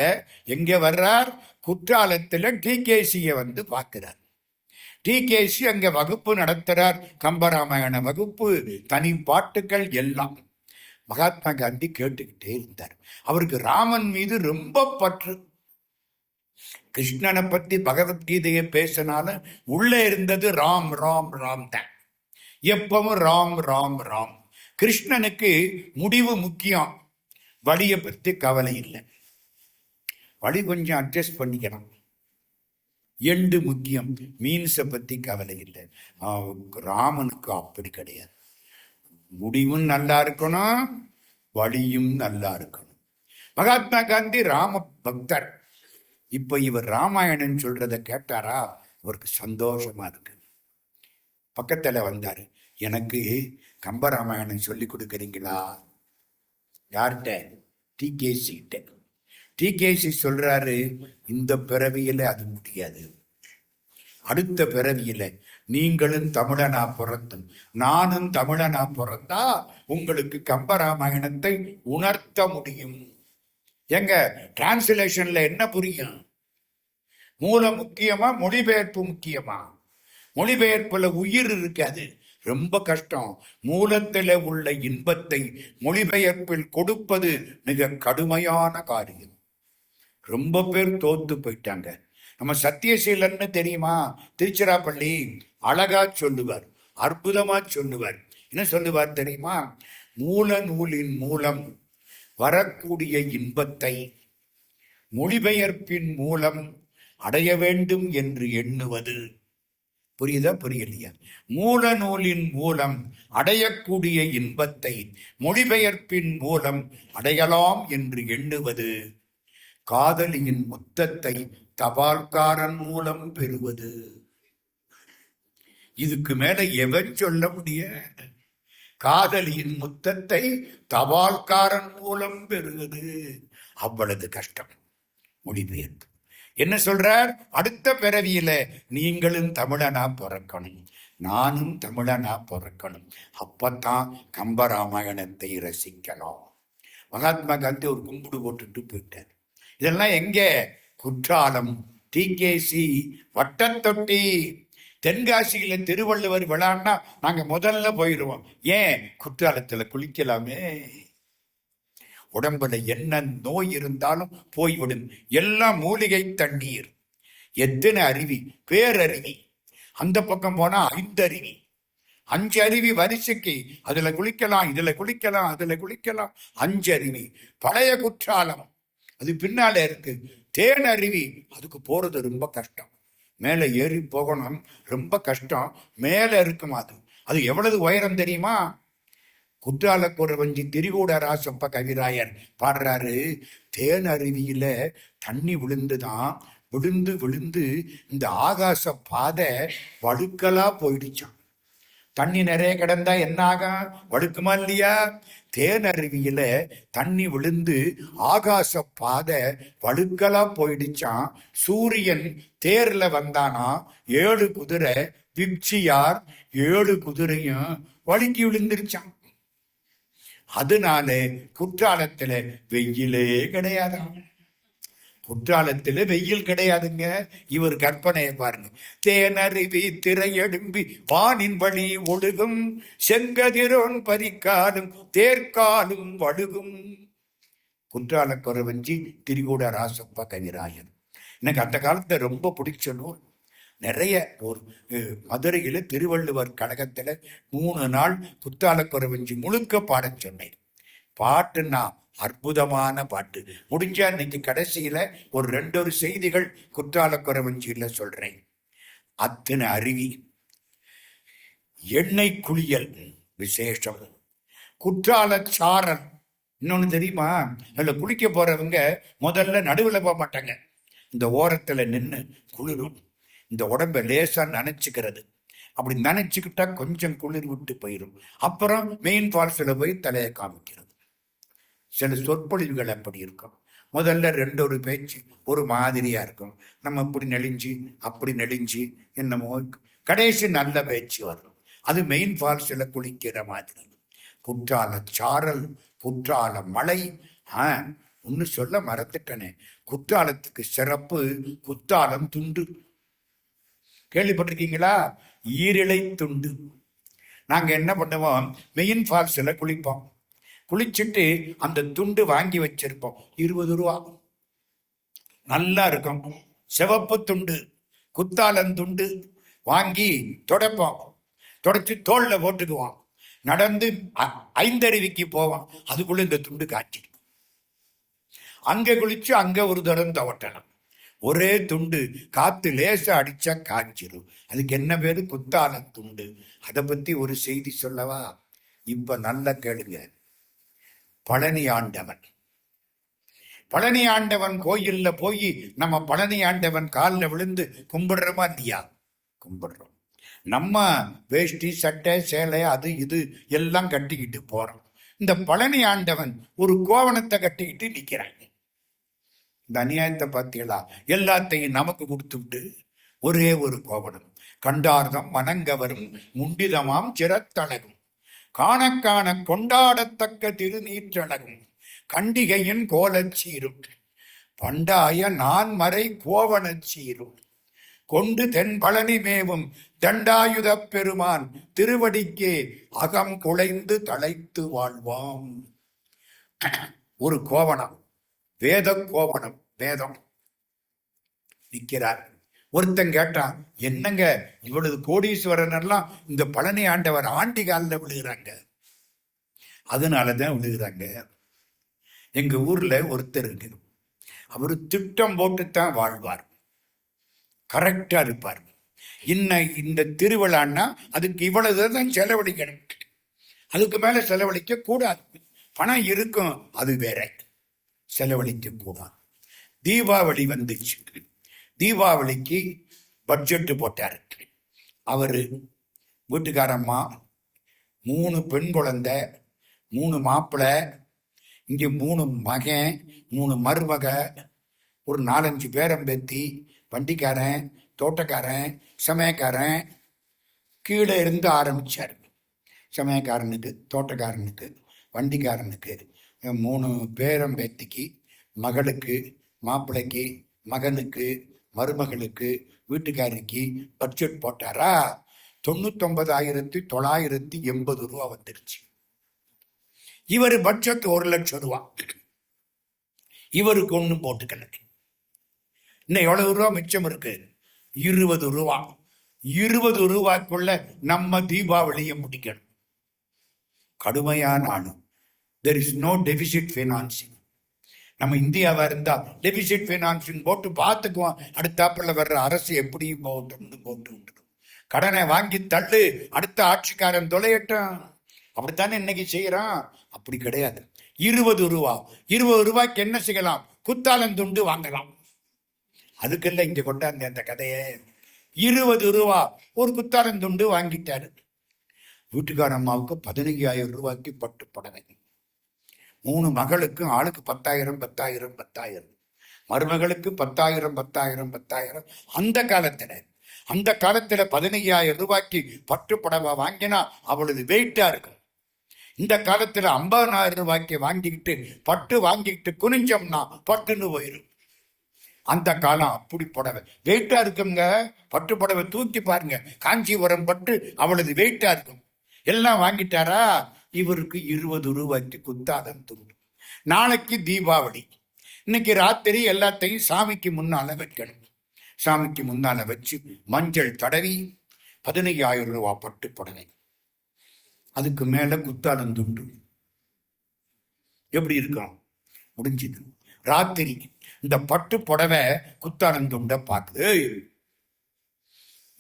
எங்க வர்றார்? குற்றாலத்துல டிகேசிய வந்து பார்க்கிறார். டிகேசி அங்க வகுப்பு நடத்துறார், கம்பராமாயண வகுப்பு, தனி பாட்டுகள் எல்லாம். மகாத்மா காந்தி கேட்டுக்கிட்டே இருந்தார். அவருக்கு ராமன் மீது ரொம்ப பற்று. கிருஷ்ணனை பத்தி பகவத்கீதையை பேசினாலும் உள்ளே இருந்தது ராம் ராம் ராம் தான். எப்பவும் ராம் ராம் ராம். கிருஷ்ணனுக்கு முடிவு முக்கியம், வழியை பற்றி கவலை இல்லை. வழி கொஞ்சம் அட்ஜஸ்ட் பண்ணிக்கணும். எண்டு முக்கியம், மீன்ஸை பத்தி கவலை இல்லை. ராமனுக்கு அப்படி கிடையாது. முடிவும் நல்லா இருக்கணும், வழியும் நல்லா இருக்கணும். மகாத்மா காந்தி ராம பக்தர். இப்ப இவர் ராமாயணன் சொல்றத கேட்டாரா, அவருக்கு சந்தோஷமா இருக்கு. பக்கத்துல வந்தாரு, எனக்கு கம்பராமாயணன் சொல்லி கொடுக்குறீங்களா? யார்கிட்ட? டிகேசி கிட்ட. டிகேசி சொல்றாரு, இந்த பிறவியில அது முடியாது, அடுத்த பிறவியில நீங்களும் தமிழனா பிறந்தும் நானும் தமிழனா பிறந்தா உங்களுக்கு கம்பராமாயணத்தை உணர்த்த முடியும். எங்க டிரான்ஸ்லேஷன்ல என்ன புரியும்? மூலம் முக்கியமா, மொழிபெயர்ப்பு முக்கியமா? மொழிபெயர்ப்புல உயிர் இருக்காது, ரொம்ப கஷ்டம். மூலத்தில் உள்ள இன்பத்தை மொழிபெயர்ப்பில் கொடுப்பது மிக கடுமையான காரியம். ரொம்ப பேர் தோத்து போயிட்டாங்க. நம்ம சத்தியசீலன்னு தெரியுமா? திருச்சிராப்பள்ளி அழகா சொல்லுவார், அற்புதமா சொல்லுவார். என்ன சொல்லுவார் தெரியுமா? மூல நூலின் மூலம் வரக்கூடிய இன்பத்தை மொழிபெயர்ப்பின் மூலம் அடைய வேண்டும் என்று எண்ணுவது. புரியுதா? புரியலையா? மூல நூலின் மூலம் அடையக்கூடிய இன்பத்தை மொழிபெயர்ப்பின் மூலம் அடையலாம் என்று எண்ணுவது காதலியின் முத்தத்தை தபால்காரன் மூலம் பெறுவது. இதுக்கு மேல எவன் சொல்ல முடிய? காதலியின் முத்தத்தை தபால்காரன் மூலம் பெறுவது அவ்வளவு கஷ்டம். மொழிபெயர்ப்பு என்ன சொல்றார்? அடுத்த பிறவியில நீங்களும் தமிழனா பிறக்கணும், நானும் தமிழனா பிறக்கணும். அப்பத்தான் கம்பராமாயணத்தை ரசிக்கலாம். மகாத்மா காந்தி ஒரு கும்பிடு போட்டுட்டு போயிட்டார். இதெல்லாம் எங்க? குற்றாலம், டிகேசி, வட்டத்தொட்டி. தென்காசியில திருவள்ளுவர் விழான்னா நாங்க முதல்ல போயிடுவோம். ஏன்? குற்றாலத்துல குளிக்கலாமே. உடம்புல என்ன நோய் இருந்தாலும் போய்விடும். எல்லாம் மூலிகை தண்ணீர். எத்தனை அருவி, பேரருவி. அந்த பக்கம் போனா 5 அருவி, 5 அருவி வரிசைக்கு. அதுல குளிக்கலாம், இதுல குளிக்கலாம், அதுல குளிக்கலாம். 5 அருவி. பழைய குற்றாலம் அது பின்னால இருக்கு. தேன் அருவி, அதுக்கு போறது ரொம்ப கஷ்டம். மேல ஏறி போகணும், ரொம்ப கஷ்டம். மேல இருக்குமா அது. அது எவ்வளவு உயரம் தெரியுமா? குற்றாலக்குறவஞ்சி திரிகூட ராசப்ப கவிராயர் பாடுறாரு, தேன் அருவியில தண்ணி விழுந்துதான், விழுந்து விழுந்து இந்த ஆகாச பாதை வழுக்கலா போயிடுச்சான். தண்ணி நிறைய கிடந்தா என்ன ஆகும்? வழுக்குமா இல்லையா? தேன் அருவியில தண்ணி விழுந்து ஆகாச பாதை வழுக்கலா போயிடுச்சான். சூரியன் தேர்ல வந்தானா 7 குதிரை விப்சியார் 7 குதிரையும் வழுக்கி விழுந்துருச்சான். அதனால குற்றாலத்துல வெயிலே கிடையாதான். குற்றாலத்துல வெயில் கிடையாதுங்க. இவர் கற்பனையை பாருங்க. தேனருவி திரையெடும்பி வானின் வழி ஒழுகும், செங்கதிரோன் பறிக்காலும் தேர்காலும் வழுகும். குற்றாலக்குறவஞ்சி திரிகூட ராசப்ப கவிராயன். எனக்கு அந்த காலத்துல ரொம்ப பிடிச்ச நூல். நிறைய ஒரு மதுரையில திருவள்ளுவர் கழகத்துல 3 நாள் குற்றாலக்குறவஞ்சி முழுக்க பாடச் சொன்னேன். பாட்டுன்னா அற்புதமான பாட்டு. முடிஞ்சா இன்னைக்கு கடைசியில ஒரு 2 செய்திகள் குற்றாலக்குறவஞ்சியில சொல்றேன். அத்தனை அருவி, எண்ணெய் குளியல் விசேஷம், குற்றால சாரல் இன்னொன்னு தெரியுமா, அதுல குளிக்க போறவங்க முதல்ல நடுவில் போக மாட்டாங்க, இந்த ஓரத்துல நின்று குளிரும், இந்த உடம்ப லேசா நனைச்சுக்கிறது. அப்படி நினைச்சுக்கிட்டா கொஞ்சம் குளிர் விட்டு போயிடும். அப்புறம் மெயின் ஃபால்ஸ்ல போய் தலையை காமிக்கிறது. சில சொற்பொழிவுகள் அப்படி இருக்கும். முதல்ல ஒரு பேச்சு ஒரு மாதிரியா இருக்கும், நம்ம இப்படி நெளிஞ்சு அப்படி நெளிஞ்சு என்னமோ, கடைசி நல்ல பேச்சு வரும். அது மெயின் ஃபால்ஸ்ல குளிக்கிற மாதிரி. குற்றால சாரல், குற்றால மலை. ஒன்னு சொல்ல மறந்துட்டனே, குற்றாலத்துக்கு சிறப்பு குற்றாலம் துண்டு. கேள்விப்பட்டிருக்கீங்களா? ஈரிலை துண்டு. நாங்க என்ன பண்ணுவோம், மெயின் ஃபால்ஸ்ல குளிப்போம். குளிச்சுட்டு அந்த துண்டு வாங்கி வச்சிருப்போம், 20 ரூபா. நல்லா இருக்கும், சிவப்பு துண்டு, குத்தாலந்துண்டு. வாங்கி தொடப்போம், தொடச்சு தோல்ல போட்டுக்குவோம். நடந்து 5 அருவிக்கு போவோம், அதுக்குள்ள இந்த துண்டு காய்ச்சிடும். அங்க குளிச்சு அங்க ஒரு தரம் தவட்டலாம். ஒரே துண்டு, காத்து லேசா அடிச்சா காய்ச்சிரும். அதுக்கு என்ன பேரு? குத்தாலம் துண்டு. அதை பத்தி ஒரு செய்தி சொல்லவா? இப்ப நல்ல கேளுங்க. பழனி ஆண்டவன், பழனி ஆண்டவன் கோயில்ல போய் நம்ம பழனி ஆண்டவன் காலில் விழுந்து கும்பிடுறோமா இல்லையா? கும்பிடுறோம். நம்ம வேஷ்டி சட்டை சேலை அது இது எல்லாம் கட்டிக்கிட்டு போறோம். இந்த பழனி ஆண்டவன் ஒரு கோவணத்தை கட்டிக்கிட்டு நிக்கிறாங்க. இந்த அநியாயத்தை பார்த்தீங்களா? எல்லாத்தையும் நமக்கு கொடுத்துட்டு ஒரே ஒரு கோவணம். கண்டார்தம் மனங்கவரும் முண்டிதமாம் சிரத்தழகும், காண காண கொண்டாடத்தக்க திருநீற்றழகும், கண்டிகையின் கோலச்சீரும், பண்டாய நான் மறை கோவணச்சீரும், கொண்டு தென் பழனி மேவும் தண்டாயுத பெருமான் திருவடிக்கே அகம் குலைந்து தலைத்து வாழ்வாம். ஒரு கோவணம், வேத கோவணம், வேதம் நிற்கிறார். ஒருத்தன் கேட்டான், என்னங்க இவ்வளவு கோடீஸ்வரன் எல்லாம் இந்த பழனி ஆண்டவர் ஆண்டி காலில் விழுகிறாங்க? அதனாலதான் விழுகிறாங்க. எங்க ஊர்ல ஒருத்தர் இருக்கு, அவரு திட்டம் போட்டுத்தான் வாழ்வார், கரெக்டா இருப்பார். இந்த திருவிழான்னா அதுக்கு இவ்வளவுதான் செலவழிக்கணும், அதுக்கு மேல செலவழிக்க கூடாது. பணம் இருக்கும், அது வேற, செலவழிக்க கூடாது. தீபாவளி வந்துச்சு, தீபாவளிக்கு பட்ஜெட் போட்டாரு அவரு. வீட்டுக்காரம்மா, 3 பெண் குழந்தை, 3 மாப்பிள்ளை, இங்க 3 மகன், 3 மருமக, ஒரு 4-5 பேரம்பேத்தி, வண்டிக்காரன், தோட்டக்காரன், சமயக்காரன், கீழே இருந்து ஆரம்பிச்சார். சமயக்காரனுக்கு, தோட்டக்காரனுக்கு, வண்டிக்காரனுக்கு, 3 பேரம்பேத்திக்கு, மகளுக்கு, மாப்பிள்ளைக்கு, மகனுக்கு, மருமகளுக்கு, வீட்டுக்காரிக்கு பட்ஜெட் போட்டாரா? 99,980 ரூபா வந்துருச்சு. இவர் பட்ஜெட் 1 லட்சம் ரூபா, இவருக்கு ஒன்றும் போட்டுக்கல. இன்னும் எவ்வளவு ரூபா மிச்சம் இருக்கு? 20 ரூபா. 20 ரூபாய்க்குள்ள நம்ம தீபாவளியை முடிக்கணும். கடுமையான ஆளு. There is no deficit financing. நம்ம இந்தியாவா இருந்தா டெபிசிட் பைனான்சிங் போட்டு பார்த்துக்குவோம், அடுத்தாப்புல வர்ற அரசு எப்படியும் போட்டு விட்டுடும். கடனை வாங்கி தள்ளு, அடுத்த ஆட்சிக்காரன் தொலையட்டும், அப்படித்தானே இன்னைக்கு செய்யறான். அப்படி கிடையாது. 20 ரூபா, 20 ரூபாய்க்கு என்ன செய்யலாம்? குத்தாலந்துண்டு வாங்கலாம். அதுக்கெல்லாம் இங்க கொண்டாந்து அந்த கதையை. 20 ரூபா ஒரு குத்தாலந்துண்டு வாங்கிட்டாரு. வீட்டுக்கார அம்மாவுக்கு 15,000 ரூபாய்க்கு பட்டு புடவை. 3 மகளுக்கு ஆளுக்கு 10,000 10,000 10,000. மருமகளுக்கு 10,000 10,000 10,000. அந்த காலத்துல 15,000 ரூபாய்க்கு பட்டு புடவை வாங்கினா அவளது வெயிட்டா இருக்கும். இந்த காலத்துல 50,000 ரூபாய்க்கு வாங்கிக்கிட்டு பட்டு வாங்கிக்கிட்டு குனிஞ்சோம்னா பட்டுன்னு போயிடும். அந்த காலம் அப்படி புடவை வெயிட்டா இருக்குங்க. பட்டு புடவை தூக்கி பாருங்க, காஞ்சிபுரம் பட்டு அவளது வெயிட்டா இருக்கும். எல்லாம் வாங்கிட்டாரா? இவருக்கு 20 ரூபாய்க்கு குத்தாலம் துண்டு. நாளைக்கு தீபாவளி. இன்னைக்கு ராத்திரி எல்லாத்தையும் சாமிக்கு முன்னால வைக்கணும். சாமிக்கு முன்னால வச்சு மஞ்சள் தடவி 15,000 ரூபாய் பட்டு புடவை, அதுக்கு மேல குத்தாலம் துண்டு. எப்படி இருக்கும்? முடிஞ்சது. ராத்திரி இந்த பட்டு புடவை குத்தாலம் துண்ட பார்க்குது.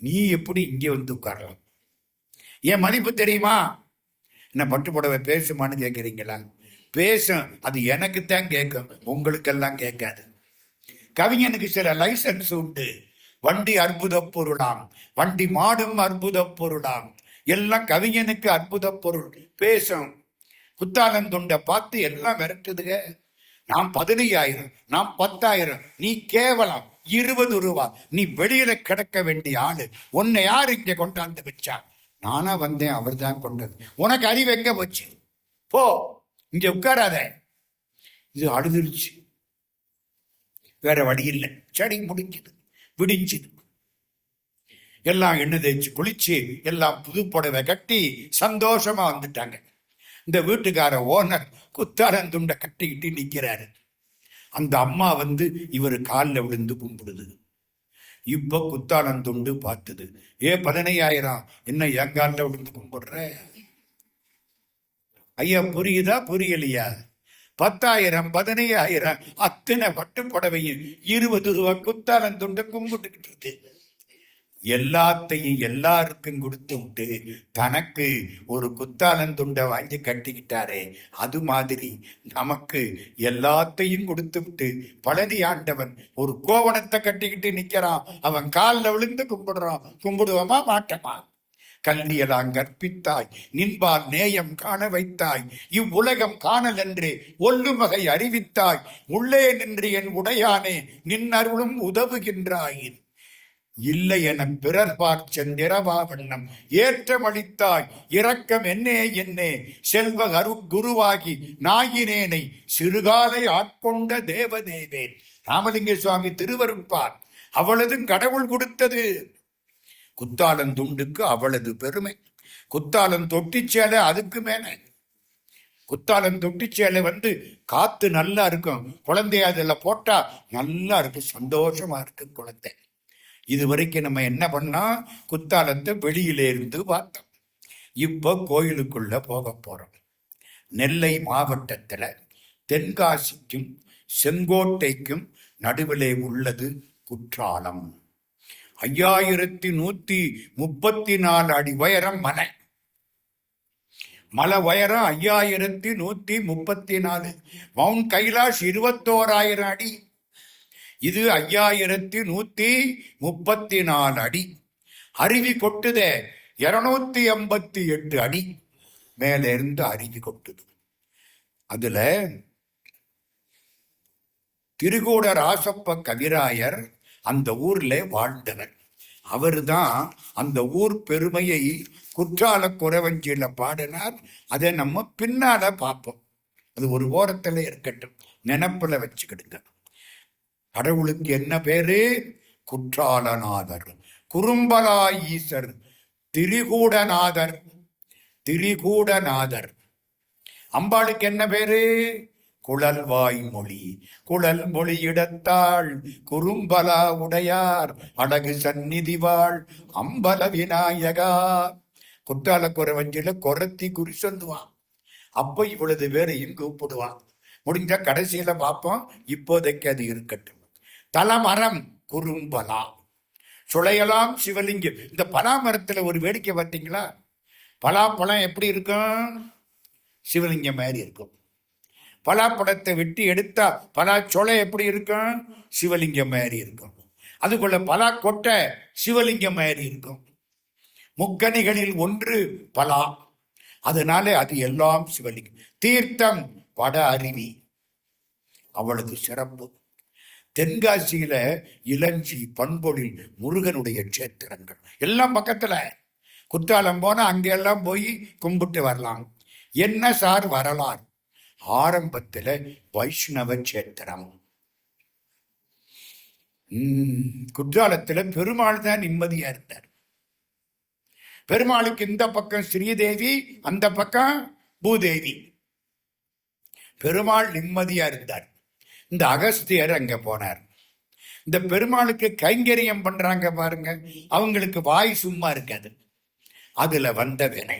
நீ எப்படி இங்கே வந்து உட்காரலாம்? என் மதிப்பு தெரியுமா? என்ன பட்டு புடவை பேசுமான்னு கேட்குறீங்களா? பேசும், அது எனக்கு தான் கேட்கும், உங்களுக்கெல்லாம் கேட்காது. கவிஞனுக்கு சில லைசன்ஸ் உண்டு. வண்டி அற்புத பொருளாம், வண்டி மாடும் அற்புத பொருளாம், எல்லாம் கவிஞனுக்கு அற்புத பொருள். பேசும். குத்தாலந்துண்டை பார்த்து எல்லாம் விரட்டுதுக. நான் 15,000, நான் 10,000, நீ கேவலம் 20 ரூபா, நீ வெளியில கிடக்க வேண்டிய ஆளு, உன்னை யாரு இங்க கொண்டாந்து வச்சா? நானா வந்தேன், அவர் தான் கொண்டது. உனக்கு அறிவு எங்க போச்சு? போ, இங்க உட்காராத. இது அழுதுருச்சு, வேற வழி இல்லை. சரி, முடிஞ்சது, விடிஞ்சுது. எல்லாம் எண்ணெய் தேய்ச்சி குளிச்சு எல்லாம் புது புடவை கட்டி சந்தோஷமா வந்துட்டாங்க. இந்த வீட்டுக்கார ஓனர் குத்தாலந்துண்டை கட்டிக்கிட்டு நிற்கிறாரு. அந்த அம்மா வந்து இவர் காலில் விழுந்து கும்பிடுது. இப்ப குத்தாலந்துண்டு பார்த்தது, 15,000 என்ன என் காலில் விழுந்து கும்பிடுற? ஐயா புரியுதா புரியலையா? 10,000 15,000 அத்தனை பட்டு புடவையும் 20 ரூபா குத்தாலந்துண்டை கும்பிட்டுக்கிட்டு இருக்கு. எல்லாத்தையும் எல்லாருக்கும் கொடுத்து விட்டு தனக்கு ஒரு குத்தாலந்துண்டை வாங்கி கட்டிக்கிட்டாரே, அது மாதிரி நமக்கு எல்லாத்தையும் கொடுத்து விட்டு பழனி ஆண்டவன் ஒரு கோவணத்தை கட்டிக்கிட்டு நிக்கிறான். அவன் காலில் விழுந்து கும்பிடுறான். கும்பிடுவோமா மாட்டமா? கல்வியலாம் கற்பித்தாய், நின்பால் நேயம் காண வைத்தாய், இவ்வுலகம் காணல் என்று ஒல்லுமகை அறிவித்தாய், உள்ளே நின்று என் உடையானே நின்னருளும் உதவுகின்றாயின். இல்லை என பிறர் பார்ச்செந்திரவா வண்ணம் ஏற்றமளித்தாய், இரக்கம் என்னே என்னே செல்வ குருவாகி நாயினேனை சிறுகாலை ஆட்கொண்ட தேவதேவேன். ராமலிங்க சுவாமி திருவருட்பார். அவளது கடவுள் கொடுத்தது. குத்தாலந்துண்டுக்கு அவளது பெருமை. குத்தாலம் தொட்டிச்சேலை அதுக்கு மேல. குத்தாலம் தொட்டிச்சேலை வந்து காத்து நல்லா இருக்கும், குழந்தைய அதுல போட்டா நல்லா இருக்கும், சந்தோஷமா இருக்கு குழந்தை. இது வரைக்கும் நம்ம என்ன பண்ணா, குத்தாலத்தை வெளியில இருந்து பார்த்தோம். இப்போ கோயிலுக்குள்ள போக போறோம். நெல்லை மாவட்டத்துல தென்காசிக்கும் செங்கோட்டைக்கும் நடுவிலே உள்ளது குற்றாலம். 5134 அடி உயரம் மலை. மலை உயரம் 5134. மவுண்ட் கைலாஷ் 21,000 அடி. இது 5134 அடி. அருவி கொட்டுதே 258 அடி மேல இருந்து அருவி கொட்டுது. அதுல திருகூட ராசப்ப கவிராயர் அந்த ஊர்ல வாழ்ந்தவர். அவர் தான் அந்த ஊர் பெருமையை குற்றால குறவஞ்சியில பாடினார். அதை நம்ம பின்னால பார்ப்போம். அது ஒரு ஓரத்துல இருக்கட்டும், நினப்புல வச்சுக்கிடுங்க. கடவுளுக்கு என்ன பேரு? குற்றாலநாதர், குறும்பலா ஈசர், திரிகூடநாதர். திரிகூடநாதர். அம்பாளுக்கு என்ன பேரு? குழல்வாய் மொழி, குழல் மொழி இடத்தாள் குறும்பலா உடையார் அழகு சந்நிதிவாள் அம்பல விநாயகா. குற்றால குறவஞ்சில குரத்தி குறி சொல்லுவான். அப்ப இவ்வளவு பேரையும் கூப்பிடுவான். முடிஞ்ச கடைசியில பார்ப்போம். இப்போதைக்கு அது இருக்கட்டும். தலமரம் குறும்பலா, சுளையலாம் சிவலிங்கம். இந்த பலாமரத்துல ஒரு வேடிக்கை பார்த்தீங்களா? பலாப்பழம் எப்படி இருக்கும்? சிவலிங்கம் மாதிரி இருக்கும். பலாப்பழத்தை வெட்டி எடுத்தா பலாச்சொலை எப்படி இருக்கும்? சிவலிங்கம் மாதிரி இருக்கும். அதுக்குள்ள பலா கொட்டை சிவலிங்கம் மாதிரி இருக்கும். முக்கணிகளில் ஒன்று பலா, அதனால அது எல்லாம் சிவலிங்கம். தீர்த்தம் வட அருவி, அவளது சிறப்பு. தென்காசியில இளஞ்சி, பண்பொழில், முருகனுடைய கஷேத்திரங்கள் எல்லாம் பக்கத்துல. குற்றாலம் போனா அங்கெல்லாம் போய் கும்பிட்டு வரலாம். என்ன சார் வரலாறு? ஆரம்பத்துல வைஷ்ணவ கஷேத்திரம். குற்றாலத்துல பெருமாள் தான் நிம்மதியா இருந்தார். பெருமாளுக்கு இந்த பக்கம் ஸ்ரீதேவி, அந்த பக்கம் பூதேவி. பெருமாள் நிம்மதியா இருந்தார். இந்த அகஸ்தியர் அங்க போனார். இந்த பெருமாளுக்கு கைங்கரியம் பண்றாங்க பாருங்க, அவங்களுக்கு வாய் சும்மா இருக்காது. அதுல வந்த வினை.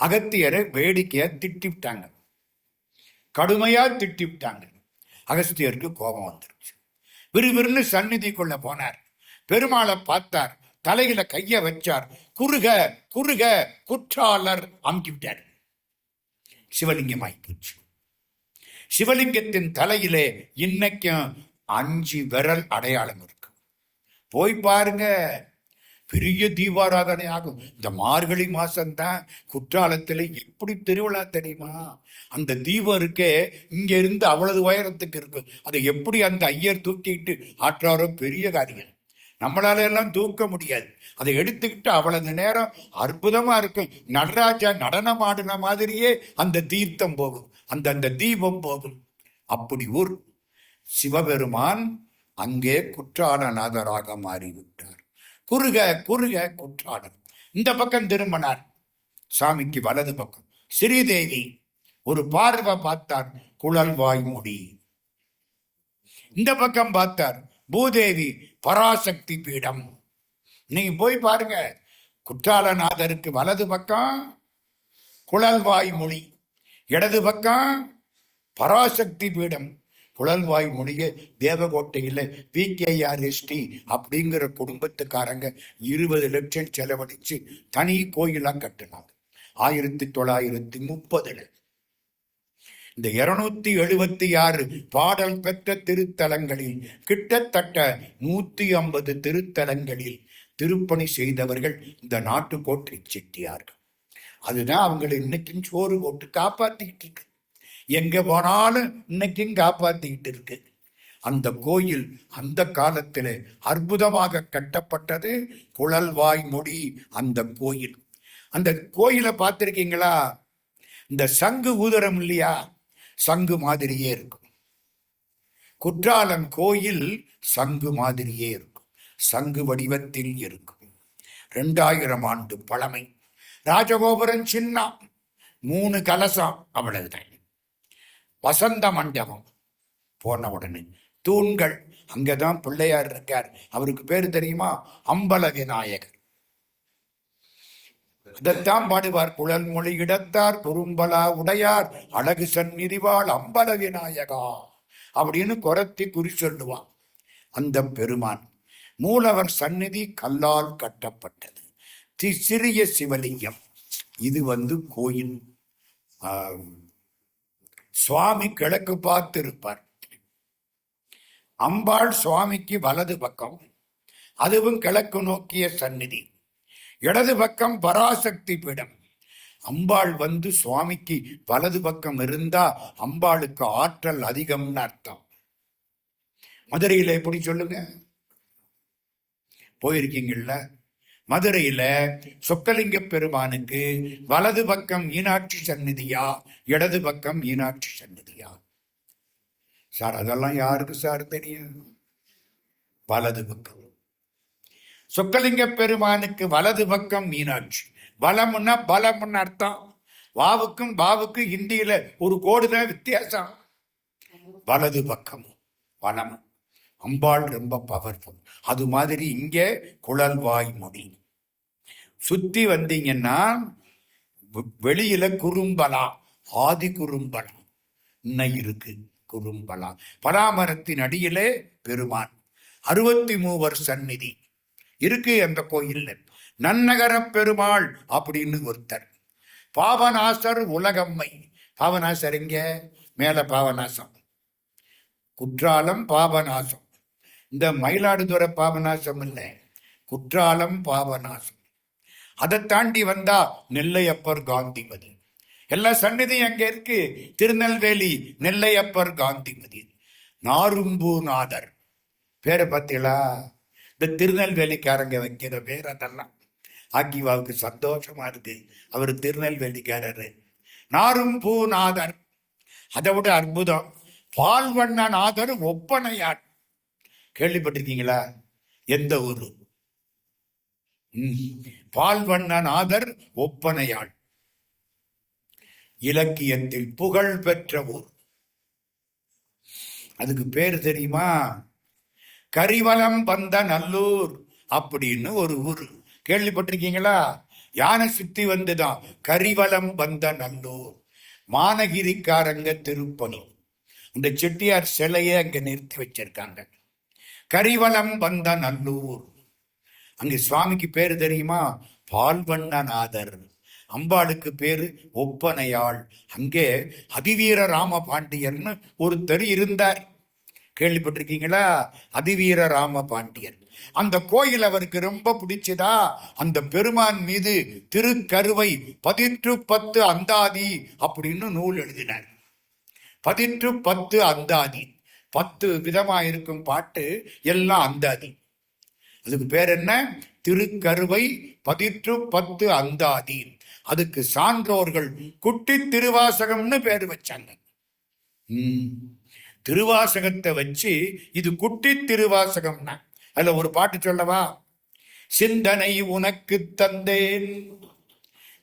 அகத்தியரை வேடிக்கையா திட்டிவிட்டாங்க, கடுமையா திட்டிவிட்டாங்க. அகஸ்தியருக்கு கோபம் வந்துருச்சு. விறுவிறுன்னு சந்நிதிக்குள்ள போனார். பெருமாளை பார்த்தார், தலையில கைய வச்சார். குறுக குறுக குற்றாலர் அமுக்கிவிட்டார். சிவலிங்கமாய் போச்சு. சிவலிங்கத்தின் தலையிலே இன்னைக்கும் 5 விரல் அடையாளம் இருக்கு. போய் பாருங்க, பெரிய தீபாராதனை ஆகும். இந்த மார்கழி மாசம்தான் குற்றாலத்துல எப்படி திருவிழா தெரியுமா? அந்த தீபம் இருக்கே, இங்க இருந்து அவ்வளவு உயரத்துக்கு இருக்கு. அதை எப்படி அந்த ஐயர் தூக்கிட்டு ஆற்றாரோ, பெரிய காரியம். நம்மளால எல்லாம் தூக்க முடியாது. அதை எடுத்துக்கிட்டு அவ்வளவு நேரம் அற்புதமா இருக்கும். நடராஜா நடனம் ஆடின மாதிரியே அந்த தீர்த்தம் போகும், அந்த தீபம் போகும். அப்படி ஒரு சிவபெருமான் அங்கே குற்றாலநாதராக மாறிவிட்டார். குறுக குறுக குற்றாலம். இந்த பக்கம் திரும்பினார், சாமிக்கு வலது பக்கம் ஸ்ரீதேவி. ஒரு பார்வை பார்த்தார், குழல் வாய்மொழி. இந்த பக்கம் பார்த்தார், பூதேவி, பராசக்தி பீடம். நீங்க போய் பாருங்க, குற்றாலநாதருக்கு வலது பக்கம் குழல்வாய் மொழி, இடது பக்கம் பராசக்தி பீடம். குழல்வாய் மொழியை தேவகோட்டையில் PKRST அப்படிங்கிற குடும்பத்துக்காரங்க 20 லட்சம் செலவழிச்சு தனி கோயிலாக கட்டினாங்க 1930. இந்த 276 பாடல் பெற்ற திருத்தலங்களில் கிட்டத்தட்ட 150 திருத்தலங்களில் திருப்பணி செய்தவர்கள் இந்த நாட்டுக்கோட்டை செட்டியார்கள். அதுதான் அவங்களை இன்னைக்கும் சோறு போட்டு காப்பாத்திக்கிட்டு இருக்கு. எங்க போனாலும் இன்னைக்கும் காப்பாத்திக்கிட்டு இருக்கு. அந்த கோயில் அந்த காலத்தில் அற்புதமாக கட்டப்பட்டது. குழல்வாய் மொழி அந்த கோயில். அந்த கோயிலை பார்த்திருக்கீங்களா? இந்த சங்கு ஊதரம் இல்லையா, சங்கு மாதிரியே இருக்கும். குற்றாலம் கோயில் சங்கு மாதிரியே இருக்கும், சங்கு வடிவத்தில் இருக்கும். 2000 ஆண்டு பழமை. ராஜகோபுரம் சின்ன 3 கலசம், அவ்வளவுதான். வசந்த மண்டபம் போன உடனே தூண்கள், அங்கதான் பிள்ளையார் இருக்கார். அவருக்கு பேரு தெரியுமா? அம்பல விநாயகர். இதைத்தான் பாடுவார், குழல் மொழி இடத்தார் குறும்பலா உடையார் அழகு சந்நிதிவாள் அம்பல விநாயகா அப்படின்னு குரத்தி குறி சொல்லுவான். அந்த பெருமான் மூலவர் சந்நிதி கல்லால் கட்டப்பட்டது. சிறிய சிவலிங்கம். இது கோயில். சுவாமி கிழக்கு பார்த்து இருப்பார். அம்பாள் சுவாமிக்கு வலது பக்கம், அதுவும் கிழக்கு நோக்கிய சந்நிதி. இடது பக்கம் பராசக்தி பீடம். அம்பாள் சுவாமிக்கு வலது பக்கம் இருந்தா அம்பாளுக்கு ஆற்றல் அதிகம்னு அர்த்தம். மதுரையில எப்படி சொல்லுங்க, போயிருக்கீங்கல்ல? மதுரையில சொக்கலிங்க பெருமானுக்கு வலது பக்கம் மீனாட்சி சந்நிதியா, இடது பக்கம் மீனாட்சி சந்நிதியா? சார் அதெல்லாம் யாருக்கு சார் தெரியும்? வலது பக்கம். சொக்கலிங்க பெருமானுக்கு வலது பக்கம் மீனாட்சி. வலமுன்னா பலம்னு அர்த்தம். வாவுக்கும் பாவுக்கும் ஹிந்தியில ஒரு கோடுதான் வித்தியாசம். வலது பக்கம் வலம். அம்பாள் ரொம்ப பவர்ஃபுல். அது மாதிரி இங்கே குழல்வாய் மொழி. சுத்தி வந்தீங்கன்னா வெளியில குறும்பலா, ஆதி குறும்பலா இன்னும் இருக்கு. குறும்பலா பலாமரத்தின் அடியிலே பெருமான். 63 சந்நிதி இருக்கு அந்த கோயில். நன்னகர பெருமாள் அப்படின்னு ஒருத்தர். பாவநாசர் உலகம்மை. பாவநாசர் இங்க மேல பாவநாசம். குற்றாலம் பாபநாசம். இந்த மயிலாடுதுறை பாபநாசம் இல்லை, குற்றாலம் பாபநாசம். அதை தாண்டி வந்தா நெல்லையப்பர் காந்திமதி. எல்லா சந்நிதியும் அங்க இருக்கு. திருநெல்வேலி நெல்லையப்பர் காந்திமதி. நாரும்பூநாதர் பேரை பார்த்தீங்களா? இந்த திருநெல்வேலிக்காரங்க வைக்கிற பேர் அதெல்லாம். ஆக்கிவாவுக்கு சந்தோஷமா இருக்கு, அவர் திருநெல்வேலிக்காரரு. நாரும்பூநாதர். அதை விட அற்புதம், பால்வண்ணநாதர் ஒப்பனையார். கேள்விப்பட்டிருக்கீங்களா? எந்த ஊரு? பால்வண்ணநாதர் ஒப்பனையாள். இலக்கியத்தில் புகழ் பெற்ற ஊர். அதுக்கு பேர் தெரியுமா? கரிவலம் வந்த நல்லூர் அப்படின்னு ஒரு ஊர். கேள்விப்பட்டிருக்கீங்களா? யானை சுத்தி வந்துதான் கரிவலம் வந்த நல்லூர். மானகிரிக்காரங்க திருப்பணி. இந்த செட்டியார் சிலையை அங்க நிறுத்தி வச்சிருக்காங்க. கரிவலம் வந்த நல்லூர். அங்க சுவாமிக்கு பேரு தெரியுமா? பால்வண்ணநாதர். அம்பாளுக்கு பேரு ஒப்பனையாள். அங்கே அதிவீர ராம பாண்டியர்னு ஒருத்தர் இருந்தார். கேள்விப்பட்டிருக்கீங்களா? அதிவீர ராம பாண்டியர். அந்த கோயில் அவருக்கு ரொம்ப பிடிச்சதா, அந்த பெருமான் மீது திருக்கருவை 10 அந்தாதி அப்படின்னு நூல் எழுதினார். 10 அந்தாதி, 10 விதமா இருக்கும் பாட்டு எல்லாம் அந்தாதி. அதுக்கு பேர் என்ன? திருக்கருவை 10 அந்தாதி. அதுக்கு சான்றோர்கள் குட்டி திருவாசகம்னு பேர் வச்சாங்க. திருவாசகத்தை வச்சு இது குட்டி திருவாசகம்னா அதுல ஒரு பாட்டு சொல்லவா? சிந்தனை உனக்கு தந்தேன்,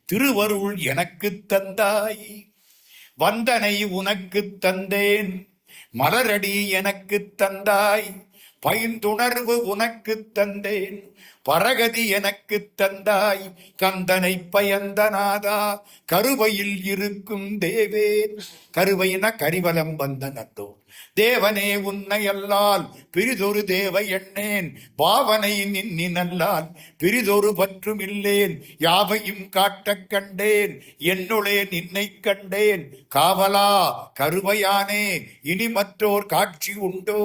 திருவருள் எனக்கு தந்தாய், வந்தனை உனக்கு தந்தேன், மலரடி எனக்கு தந்தாய், பைந்துணர்வு உனக்கு தந்தேன், பரகதி எனக்கு தந்தாய், கந்தனை பயந்தனாதா, கருவையில் இருக்கும் தேவே. கருவையின கரிவலம் வந்த நட்டோ தேவனே உன்னை அல்லால் பிரிதொரு தேவ எண்ணேன், பாவனை நின்னி நல்லால் பிரிதொரு பற்றும் இல்லேன், யாவையும் காட்டக் கண்டேன், என்னுளே நின்னை கண்டேன், காவலா கருவையானே இனி மற்றோர் காட்சி உண்டோ.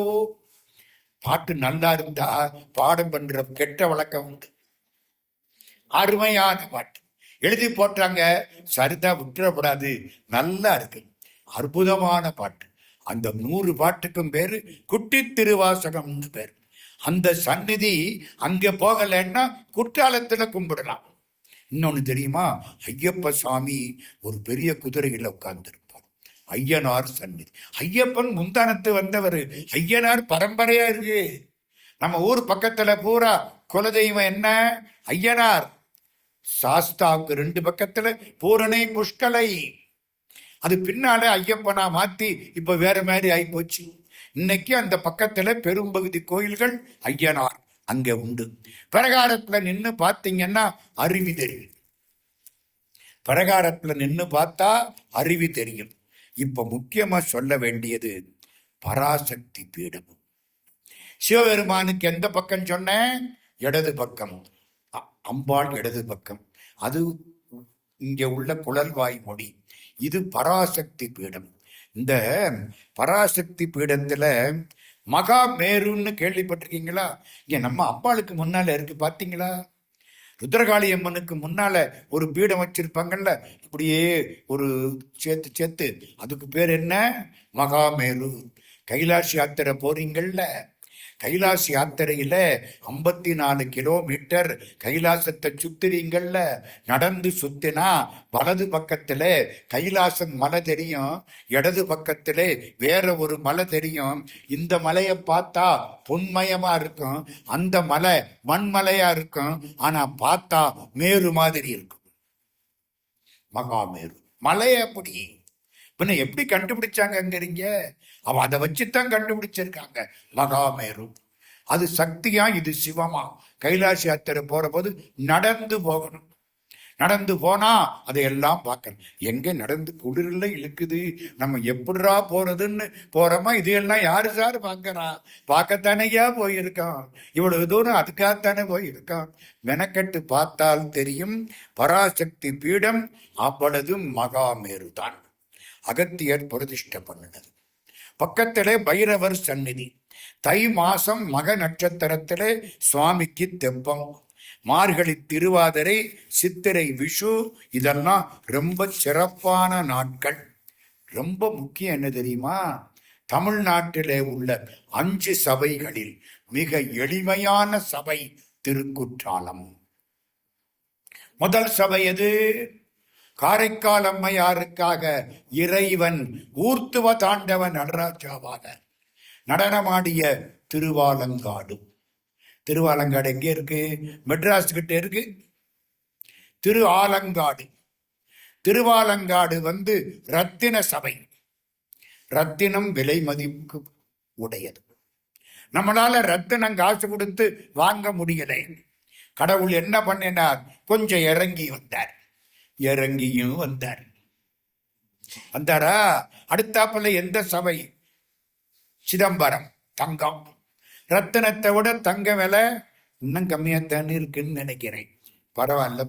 பாட்டு நல்லா இருந்தா பாடம் பண்ற கெட்ட வழக்கம் உண்டு. அருமையான பாட்டு எழுதி போட்டாங்க, சரிதா விட்டுறப்படாது, நல்லா இருக்கு, அற்புதமான பாட்டு. அந்த 100 பாட்டுக்கும் பேரு குட்டி திருவாசகம்னு பேரு. அந்த சந்நிதி அங்க போகலன்னா குற்றாலத்துல கும்பிடலாம். இன்னொன்னு தெரியுமா? ஐயப்ப சாமி ஒரு பெரிய குதிரையில உட்கார்ந்துருப்பார். ஐயனார் சந்நிதி. ஐயப்பன் முந்தானத்து வந்தவர். ஐயனார் பரம்பரையா இருக்கு. நம்ம ஊர் பக்கத்துல பூரா குலதெய்வம் என்ன? ஐயனார். சாஸ்தாவுக்கு 2 பக்கத்துல பூரணை புஷ்கலை. அது பின்னால ஐயப்பனா மாத்தி இப்ப வேற மாதிரி ஆகி போச்சு. இன்னைக்கு அந்த பக்கத்துல பெரும்பகுதி கோயில்கள் ஐயனார் அங்க உண்டு. பிரகாரத்துல நின்று பார்த்தீங்கன்னா அருவி தெரியும். பிரகாரத்துல நின்று பார்த்தா அருவி தெரியும். இப்ப முக்கியமா சொல்ல வேண்டியது பராசக்தி பீடம். சிவபெருமானுக்கு எந்த பக்கம் சொன்னேன்? இடது பக்கம். அம்பாள் இடது பக்கம். அது இங்க உள்ள குழல்வாய் மொழி. இது பராசக்தி பீடம். இந்த பராசக்தி பீடத்துல மகா மேருன்னு கேள்விப்பட்டிருக்கீங்களா? இங்க நம்ம அம்பாளுக்கு முன்னால இருக்கு, பாத்தீங்களா? ருத்ரகாளி அம்மனுக்கு முன்னால ஒரு பீடம் வச்சிருப்பாங்கல்ல, இப்படியே ஒரு சேர்த்து சேர்த்து, அதுக்கு பேர் என்ன? மகாமேரு. கைலாஷ் யாத்திரை போறீங்கள்ல, கைலாஷ் யாத்திரையில 54 கிலோமீட்டர் கைலாசத்தை சுத்துறீங்கள்ல, நடந்து சுத்தினா வலது பக்கத்துல கைலாசம் மலை தெரியும், இடது பக்கத்துல வேற ஒரு மலை தெரியும். இந்த மலையை பார்த்தா பொன்மயமா இருக்கும், அந்த மலை மண்மலையா இருக்கும், ஆனா பார்த்தா மேரு மாதிரி இருக்கும். மகாமேரு மலை. அப்படி பின்ன எப்படி கண்டுபிடிச்சாங்கிறீங்க? அவ அதை வச்சுதான் கண்டுபிடிச்சிருக்காங்க மகாமேரு. அது சக்தியா, இது சிவமா. கைலாஷ் யாத்திரை போற போது நடந்து போகணும். நடந்து போனா அதையெல்லாம் பார்க்கணும். எங்க நடந்து குளிர்ல இழுக்குது, நம்ம எப்படிரா போறதுன்னு போறோமா? இதையெல்லாம் யாரு சார் பார்க்கறா? பார்க்கத்தானையா போயிருக்கோம், இவ்வளவு தூரம் அதுக்காகத்தானே போயிருக்கோம். மெனக்கட்டு பார்த்தால் தெரியும். பராசக்தி பீடம் அவ்வளவு மகாமேரு தான். அகத்தியர் பிரதிஷ்டை பண்ணினது. பக்கத்திலே பைரவர் சந்நிதி. தை மாசம் மக நட்சத்திரத்திலே சுவாமிக்கு தெப்பம். மார்கழி திருவாதிரை, சித்திரை விஷு, இதெல்லாம் ரொம்ப சிறப்பான நாட்கள். ரொம்ப முக்கியம் என்ன தெரியுமா? தமிழ்நாட்டிலே உள்ள 5 சபைகளில் மிக எளிமையான சபை திருக்குற்றாலம். முதல் சபை எது? காரைக்கால் அம்மையாருக்காக இறைவன் ஊர்த்துவ தாண்டவ நடராஜாவாக நடனமாடிய திருவாலங்காடு. திருவாலங்காடு எங்கே இருக்கு? மெட்ராஸ் கிட்ட இருக்கு. திரு ஆலங்காடு. திருவாலங்காடு ரத்தின சபை. ரத்தினம் விலை மதிப்பு உடையது. நம்மளால ரத்தினம் காசு கொடுத்து வாங்க முடியலை. கடவுள் என்ன பண்ணினார்? கொஞ்சம் இறங்கி வந்தார். இறங்கியும் வந்தார். வந்தாரா? அடுத்தாப்புல எந்த சபை? சிதம்பரம். தங்கம். ரத்தினத்தை விட தங்க விலை இன்னும் கம்மியாத்தானே இருக்குன்னு நினைக்கிறேன். பரவாயில்ல,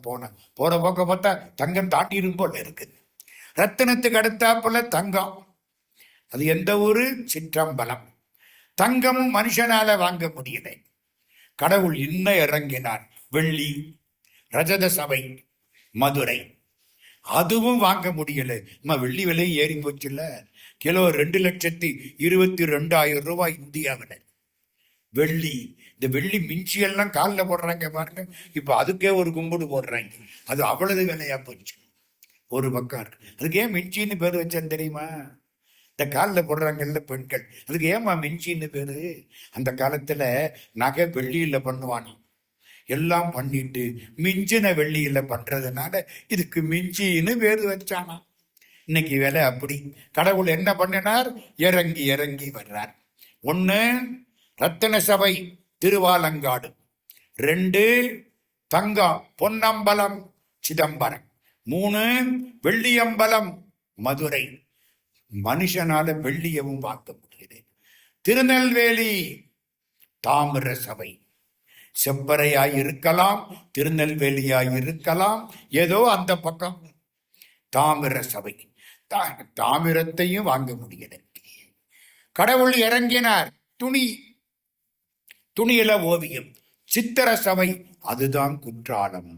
போற போக்க பார்த்தா தங்கம் தாண்டிடும் போல இருக்கு. ரத்தினத்துக்கு அடுத்தாப்புல தங்கம். அது எந்த ஊரு? சிற்றம்பலம். தங்கமும் மனுஷனால வாங்க முடியல. கடவுள் இன்னும் இறங்கினார். வெள்ளி, ரஜத சபை, மதுரை, அதுவும் வாங்க முடியல. வெள்ளி விலையும் ஏறி போச்சுல்ல. கிலோ 2,22,000 ரூபாய் இந்தியாவில் வெள்ளி. இந்த வெள்ளி மிஞ்சியெல்லாம் காலில் போடுறாங்க பாருங்க. இப்ப அதுக்கே ஒரு கும்பிடு போடுறாங்க. அது அவ்வளவு விலையா போச்சு. ஒரு பக்கம் இருக்கு. அதுக்கு ஏன் மிஞ்சின்னு பேர் வச்சேன்னு தெரியுமா? இந்த காலில் போடுறாங்கல்ல பெண்கள், அதுக்கு ஏமா மிஞ்சின்னு பேரு? அந்த காலத்துல நகை வெள்ளியில பண்ணுவானோ, எல்லாம் பண்ணிட்டு மிஞ்சின வெள்ளியில பண்றதுனால இதுக்கு மிஞ்சின்னு பேரு வச்சானா. இன்னைக்கு வேலை அப்படி. கடவுள் என்ன பண்ணினார்? இறங்கி இறங்கி வர்றார். ஒண்ணு ரத்தின சபை திருவாலங்காடு, 2 தங்கம் பொன்னம்பலம் சிதம்பரம், 3 வெள்ளியம்பலம் மதுரை. மனுஷனால வெள்ளியவும் பார்க்க முடியுது. திருநெல்வேலி தாமிர சபை. செப்பறையாய் இருக்கலாம், திருநெல்வேலியாய் இருக்கலாம், ஏதோ அந்த பக்கம் தாமிர சபை. தாமிரத்தையும் வாங்க முடியல. கடவுள் இறங்கினார். துணியில ஓவியம். சித்திர சபை, அதுதான் குற்றாலம்.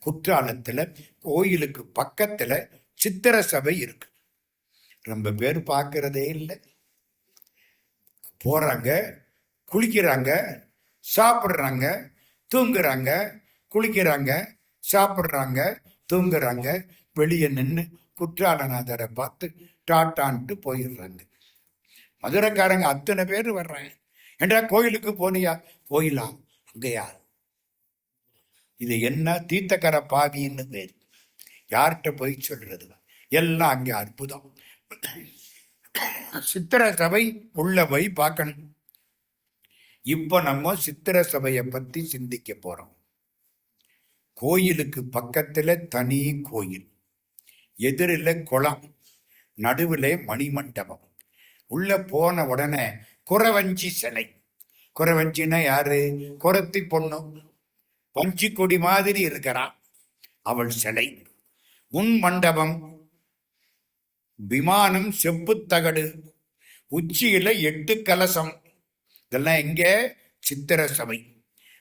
குற்றாலத்துல கோயிலுக்கு பக்கத்துல சித்திர சபை இருக்கு. ரொம்ப பேர் பார்க்கறதே இல்லை. போறாங்க, குளிக்கிறாங்க, சாப்பிட்றாங்க, தூங்குறாங்க, குளிக்கிறாங்க, சாப்பிட்றாங்க, தூங்குறாங்க. வெளியே நின்று குற்றாலநாதரை பார்த்து டாட்டான்ட்டு போயிடுறாங்க. மதுரைக்காரங்க அத்தனை பேர் வர்றாங்க. ஏண்டா கோயிலுக்கு போனியா? கோயிலா? அங்கேயா? இது என்ன தீர்த்தக்கரை பாவின்னு பேர். யார்கிட்ட போய் சொல்றது? எல்லாம் அங்கே அற்புதம். சித்திர சபை உள்ள போய் பார்க்கணும். இப்ப நம்ம சித்திர சபையை பத்தி சிந்திக்க போறோம். கோயிலுக்கு பக்கத்துல தனி கோயில், எதிரில குளம், நடுவில் மணிமண்டபம். உள்ள போன உடனே குறவஞ்சி சிலை. குறவஞ்சின்னா யாரு? குரத்தி பொண்ணு, வஞ்சி கொடி மாதிரி இருக்கிறான், அவள் சிலை. முன் மண்டபம், விமானம், செப்புத்தகடு, உச்சியில 8 கலசம். இதெல்லாம் எங்க? சித்திர சபை.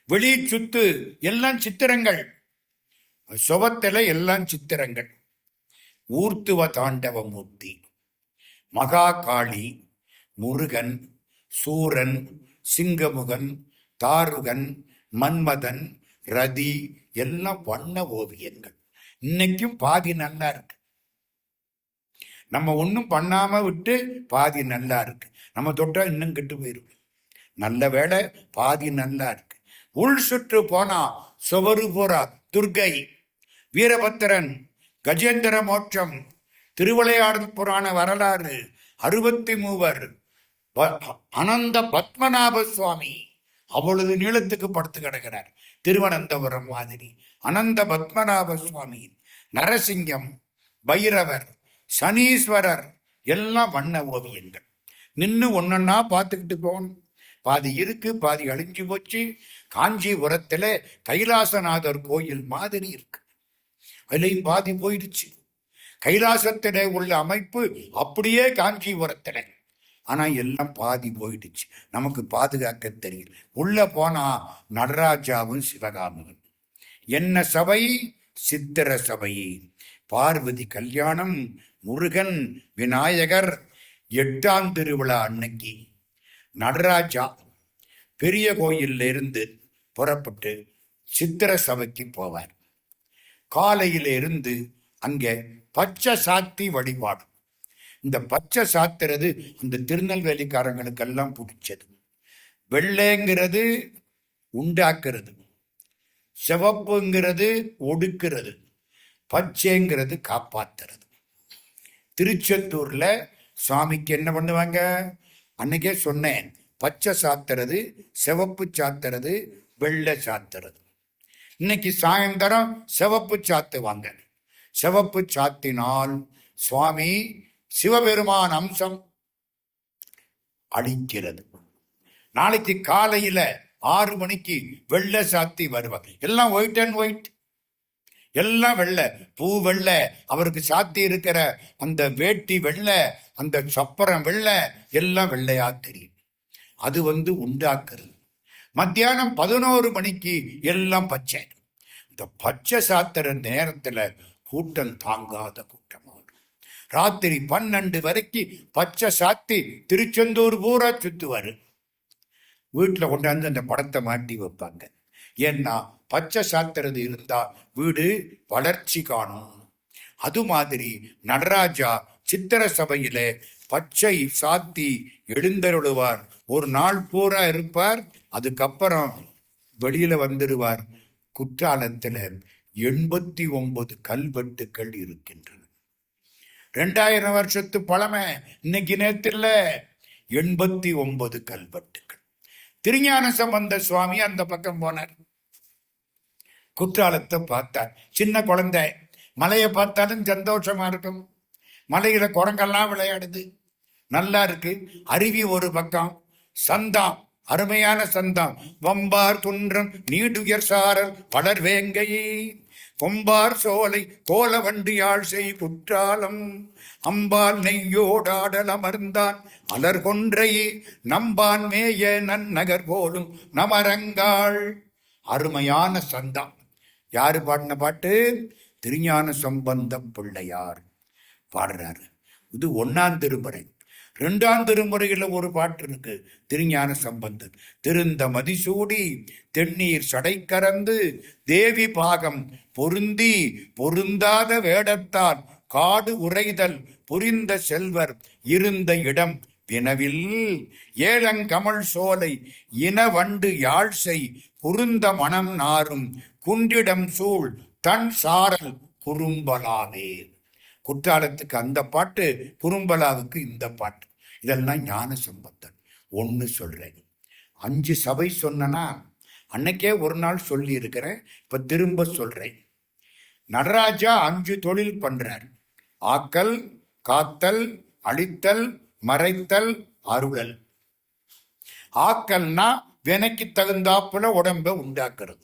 வெளி சுத்து எல்லாம் சித்திரங்கள், சுபத்தில எல்லாம் சித்திரங்கள். ஊர்த்துவ தாண்டவ மூர்த்தி, மகா காளி, முருகன், சூரன், சிங்கமுகன், தாருகன், மன்மதன், ரதி, எல்லாம் வண்ண ஓவியங்கள். இன்னைக்கும் பாதி நல்லா இருக்கு. நம்ம ஒன்றும் பண்ணாம விட்டு பாதி நல்லா இருக்கு. நம்ம தொட்டா இன்னும் கெட்டு போயிரும். நல்ல வேலை பாதி நல்லா இருக்கு. உள் சுற்று போனா சுவரு போரா துர்கை, வீரபத்திரன், கஜேந்திர மோட்சம், திருவிளையாடல் புராண வரலாறு, 63 அனந்த பத்மநாப சுவாமி அவ்வளவு நீளத்துக்கு படுத்து கிடக்கிறார். திருவனந்தபுரம் மாதிரி அனந்த பத்மநாப சுவாமி, நரசிங்கம், பைரவர், சனீஸ்வரர், எல்லாம் வண்ண ஓவியங்கள். நின்று ஒன்னொன்னா பார்த்துக்கிட்டு போகணும். பாதி இருக்கு, பாதி அழிஞ்சு போச்சு. காஞ்சிபுரத்துல கைலாசநாதர் கோயில் மாதிரி இருக்கு, அதுலயும் பாதி போயிடுச்சு. கைலாசத்தில உள்ள அமைப்பு அப்படியே காஞ்சிபுரத்துல, ஆனா எல்லாம் பாதி போயிடுச்சு. நமக்கு பாதுகாக்க தெரியல. உள்ள போனா நடராஜாவும் சிவகாமியும். என்ன சபை? சித்திர சபை. பார்வதி கல்யாணம், முருகன், விநாயகர், 8ஆம் திருவிழா அன்னைக்கு நடராஜா பெரிய கோயில்ல இருந்து புறப்பட்டு சித்திர சபைக்கு போவார். காலையில இருந்து அங்க பச்சை சாத்தி வழிபாடு. இந்த பச்சை சாத்துறது அந்த திருநெல்வேலிக்காரங்களுக்கெல்லாம் பிடிச்சது. வெள்ளைங்கிறது உண்டாக்குறது, சிவப்புங்கிறது ஒடுக்கிறது, பச்சைங்கிறது காப்பாத்துறது. திருச்செந்தூர்ல சுவாமிக்கு என்ன பண்ணுவாங்க? அன்னைக்கே சொன்னேன், பச்சை சாத்துறது, சிவப்பு சாத்துறது, வெள்ளை சாத்துறது. இன்னைக்கு சாயந்தரம் சிவப்பு சாத்துவாங்க. சிவப்பு சாத்தினால் சுவாமி சிவபெருமான் அம்சம் அளிக்கிறது. நாளைக்கு காலையில 6 மணிக்கு வெள்ளை சாத்தி வருவார். எல்லாம் ஒயிட் அண்ட் ஒயிட், எல்லாம் வெள்ளை, பூ வெள்ளை, அவருக்கு சாத்தி இருக்கிற அந்த வேட்டி வெள்ளை, அந்த சப்பரம் வெள்ளை, எல்லாம் வெள்ளையா தெரியும். அது உண்டாக்குறது. மத்தியானம் 11 மணிக்கு எல்லாம் பச்சை. இந்த பச்சை சாத்திர நேரத்துல கூட்டம் தாங்காத கூட்டமா வரும். ராத்திரி 12 வரைக்கும் பச்சை சாத்தி திருச்செந்தூர் பூரா சுத்துவாரு. வீட்டுல கொண்டாந்து அந்த படத்தை மாட்டி வைப்பாங்க. ஏன்னா பச்சை சாத்துறது இருந்தா வீடு வளர்ச்சி காணும். அது மாதிரி நடராஜா சித்திர சபையில பச்சை சாத்தி எழுந்தருளுவார். ஒரு நாள் பூரா இருப்பார். அதுக்கப்புறம் வெளியில வந்துடுவார். குற்றாலத்துல 89 கல்வெட்டுக்கள் இருக்கின்றன. 2000 வருஷத்து பழமை, இன்னைக்கு நேரத்தில் 89 கல்வெட்டுக்கள். திருஞான சம்பந்த சுவாமி அந்த பக்கம் போனார். குற்றாலத்தை பார்த்தார். சின்ன குழந்தை, மலையை பார்த்தாலும் சந்தோஷமா இருக்கும். மலையில குரங்கெல்லாம் விளையாடுது, நல்லா இருக்கு. அருவி ஒரு பக்கம், சந்தம், அருமையான சந்தம். வம்பார் துன்றம் நீடுயர் சாரல் வளர்வேங்கையே, கொம்பார் சோலை கோல வண்டியாள் செய் குற்றாலம், அம்பால் நெய்யோடாடல் அமர்ந்தான் அலர் கொன்றையே, நம்பான் மேய நன்னகர் போலும் நமரங்காள். அருமையான சந்தம். யாரு பாடின பாட்டு? திருஞான சம்பந்த பிள்ளையார் பாடுறாரு. இது 1ஆம் திருமுறை. 2ஆம் திருமுறையில ஒரு பாட்டு இருக்கு. திருஞான சம்பந்தர் திருந்த மதிசூடி தென்னீர் சடை கறந்து தேவி பாகம் பொருந்தி பொருந்தாத வேடத்தால் காடு உரைதல் புரிந்த செல்வர் இருந்த இடம் வினவில் ஏழங்கமல் சோலை இனவண்டு யாழ்சை குருந்த மனம் நாரும் குன்றிடம் சூழ் தன் சாரல் குறும்பலாவே. குற்றாலத்துக்கு அந்த பாட்டு, குறும்பலாவுக்கு இந்த பாட்டு. இதெல்லாம் ஞான சம்பந்தன். ஒன்று சொல்றேன், 5 சபை சொன்னா அன்னைக்கே ஒரு நாள் சொல்லி இருக்கிறேன், இப்ப திரும்ப சொல்றேன். நடராஜா 5 தொழில் பண்றார். ஆக்கல், காத்தல், அழித்தல், மறைத்தல், அருளல். ஆக்கல்னா வினைக்கு தகுந்தாப்புல உடம்ப உண்டாக்குறது.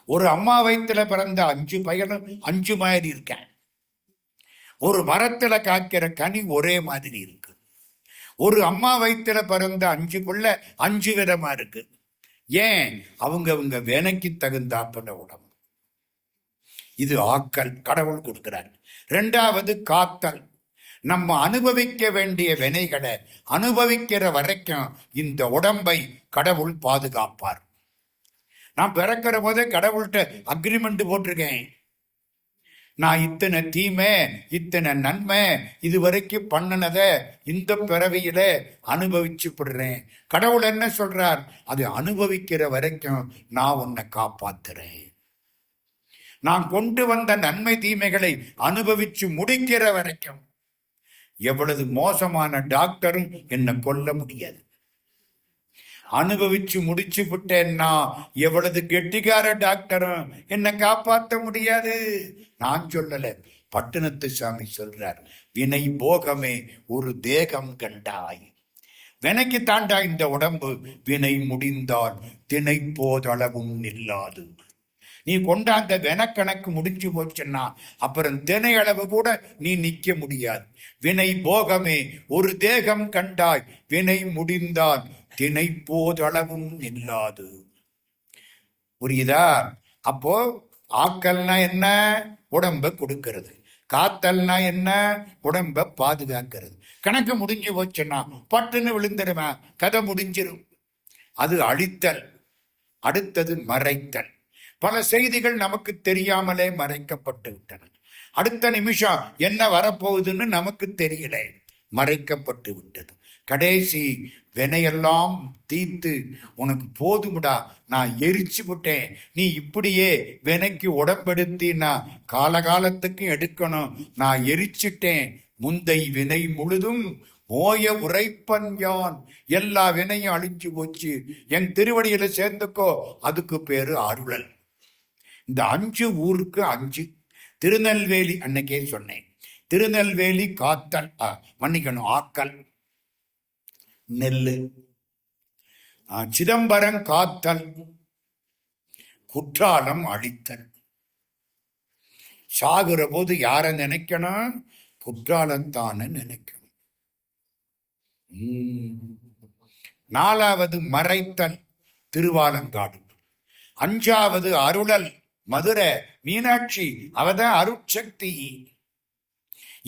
ஒரு அம்மா வயிற்றுல பிறந்த 5 பையனும் 5 மாதிரி இருக்கேன். ஒரு மரத்துல காய்க்கிற கனி ஒரே மாதிரி இருக்கு. ஒரு அம்மா வயிற்றுல பிறந்த 5 பிள்ளை 5 விதமா இருக்கு. ஏன்? அவங்க வினைக்கு தகுந்தாப்புல உடம்பு. இது ஆக்கல், கடவுள் கொடுக்கிறார். 2வது காத்தல். நம்ம அனுபவிக்க வேண்டிய வினைகளை அனுபவிக்கிற வரைக்கும் இந்த உடம்பை கடவுள் பாதுகாப்பார். நான் பிறக்கிற போதே கடவுள்கிட்ட அக்ரிமெண்ட் போட்டிருக்கேன். நான் இத்தனை தீமை இத்தனை நன்மை இது வரைக்கும் பண்ணினத இந்த பிறவியில அனுபவிச்சு விடுறேன். கடவுள் என்ன சொல்றார்? அது அனுபவிக்கிற வரைக்கும் நான் உன்னை காப்பாத்துறேன். நான் கொண்டு வந்த நன்மை தீமைகளை அனுபவிச்சு முடிக்கிற வரைக்கும் எவ்வளவு மோசமான டாக்டரும் என்னை கொல்ல முடியாது. அனுபவிச்சு முடிச்சு விட்டேன்னா எவ்வளவு கெட்டிக்கார டாக்டரும் என்னை காப்பாற்ற முடியாது. நான் சொல்லல, பட்டணத்து சாமி சொல்றார். வினை போகமே ஒரு தேகம் கண்டாய். வினைக்கு தாண்டா இந்த உடம்பு, வினை முடிந்தால் திணை போதளவும் நில்லாது. நீ கொண்டாந்த வெனக்கணக்கு முடிஞ்சு போச்சுன்னா அப்புறம் தினை அளவு கூட நீ நிக்க முடியாது. வினை போகமே ஒரு தேகம் கண்டாய், வினை முடிந்தால் தினை போதளவும் இல்லாது. புரியுதா? அப்போ ஆக்கல்னா என்ன? உடம்ப கொடுக்கிறது. காத்தல்னா என்ன? உடம்ப பாதுகாக்கிறது. கணக்கு முடிஞ்சு போச்சுன்னா பட்டுன்னு விழுந்துருவேன், கதை முடிஞ்சிடும். அது அழித்தல். அடுத்தது மறைத்தல். பல செய்திகள் நமக்கு தெரியாமலே மறைக்கப்பட்டு விட்டன. அடுத்த நிமிஷம் என்ன வரப்போகுதுன்னு நமக்கு தெரியல, மறைக்கப்பட்டு விட்டது. கடைசி வினையெல்லாம் தீர்த்து உனக்கு போதுமுடா, நான் எரிச்சு விட்டேன், நீ இப்படியே வினைக்கு உடம்பெடுத்தி நான் காலகாலத்துக்கு எடுக்கணும், நான் எரிச்சிட்டேன், முந்தை வினை முழுதும் ஓய உரைப்பன் யான். எல்லா வினையும் அழிஞ்சு போச்சு, என் திருவடியில சேர்ந்துக்கோ. அதுக்கு பேரு அருளல். இந்த 5 ஊருக்கு 5. திருநெல்வேலி அன்னைக்கே சொன்னேன். திருநெல்வேலி காத்தல், மன்னிக்கணும், ஆக்கல் நெல்லு. சிதம்பரம் காத்தல், குற்றாலம் அழித்தல். சாகுற போது யார நினைக்கணும்? குற்றாலத்தான நினைக்கணும். 4வது மறைத்தல், திருவாலங்காடு. 5வது அருளல், மதுரை மீனாட்சி, அவதான் அருட்சக்தி.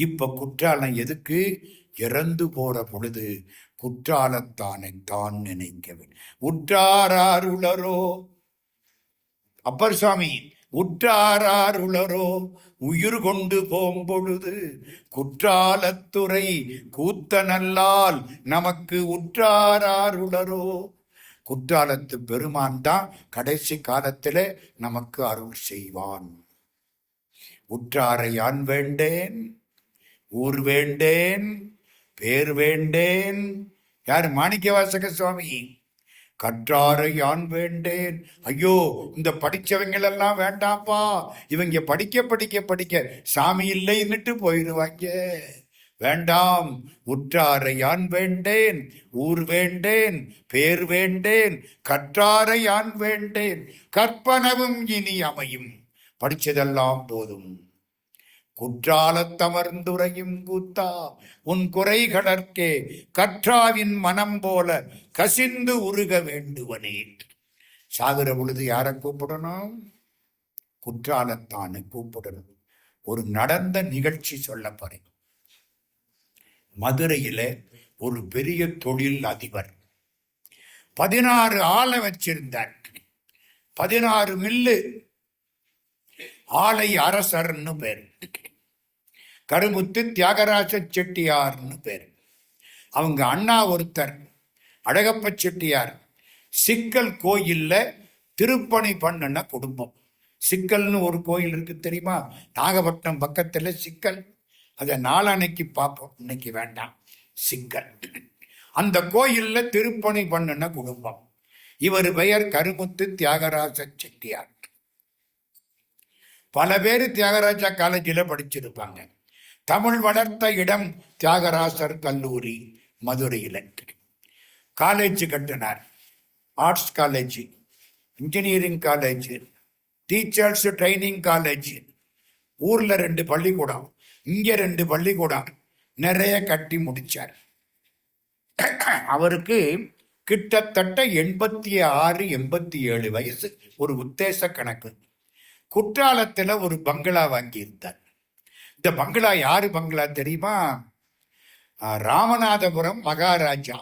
இப்ப குற்றாலம் எதுக்கு? இறந்து போற பொழுது குற்றாலத்தானை தான் நினைக்கவேன். உற்றாருளரோ, அப்பர் சுவாமி, உற்றாருளரோ உயிர் கொண்டு போம்பொழுது குற்றாலத்துறை கூத்தனல்லால் நமக்கு உற்றாருளரோ. குற்றாலத்து பெருமான் தான் கடைசி காலத்திலே நமக்கு அருள் செய்வான். உற்றாரை யான் வேண்டேன், ஊர் வேண்டேன், பேர் வேண்டேன். யார்? மாணிக்கவாசக சுவாமி. கற்றாரை யான் வேண்டேன். ஐயோ, இந்த படிச்சவங்களெல்லாம் வேண்டாப்பா, இவங்க படிக்க படிக்க படிக்க சாமி இல்லைன்னுட்டு போயிடுவாங்க. வேண்டாம். உற்றாரை யான் வேண்டேன், ஊர் வேண்டேன், பேர் வேண்டேன், கற்றாரை யான் வேண்டேன், கற்பனவும் இனி அமையும். படிச்சதெல்லாம் போதும். குற்றாலத்தமர்ந்துரையும் கூத்தா உன் குறைகளற்கே கற்றாவின் மனம் போல கசிந்து உருக வேண்டுவனே. சாகுற பொழுது யாரை கூப்பிடணும்? குற்றாலத்தானு கூப்பிடணும். ஒரு நடந்த நிகழ்ச்சி சொல்ல போறேன். மதுரையில ஒரு பெரிய தொழில் அதிபர் 16 ஆளை வச்சிருந்தார். 16 மில்லு. ஆலை அரசர்னு பேர். கருமுத்து தியாகராஜ செட்டியார்னு பேர். அவங்க அண்ணா ஒருத்தர் அழகப்ப செட்டியார். சிக்கல் கோயில்ல திருப்பணி பண்ணின குடும்பம். சிக்கல்னு ஒரு கோயில் இருக்கு தெரியுமா? நாகப்பட்டினம் பக்கத்துல சிக்கல். அதை நாளானைக்கு பார்ப்போம், இன்னைக்கு வேண்டாம். சிக்கல் அந்த கோயில்ல திருப்பணி பண்ணின குடும்பம். இவர் பெயர் கருமுத்து தியாகராஜ செட்டியார். பல பேர் தியாகராஜா காலேஜில் படிச்சிருப்பாங்க. தமிழ் வளர்த்த இடம் தியாகராசர் கல்லூரி மதுரையில். காலேஜ் கட்டினார். Arts college, engineering college, teachers training college. ஊர்ல 2 பள்ளிக்கூடம், இங்க 2 பள்ளிக்கூடம் நிறைய கட்டி முடிச்சார். அவருக்கு கிட்டத்தட்ட 86, 87 வயசு. ஒரு உத்தேச கணக்கு. குற்றாலத்துல ஒரு பங்களா வாங்கி இருந்தார். இந்த பங்களா யாரு பங்களா தெரியுமா? ராமநாதபுரம் மகாராஜா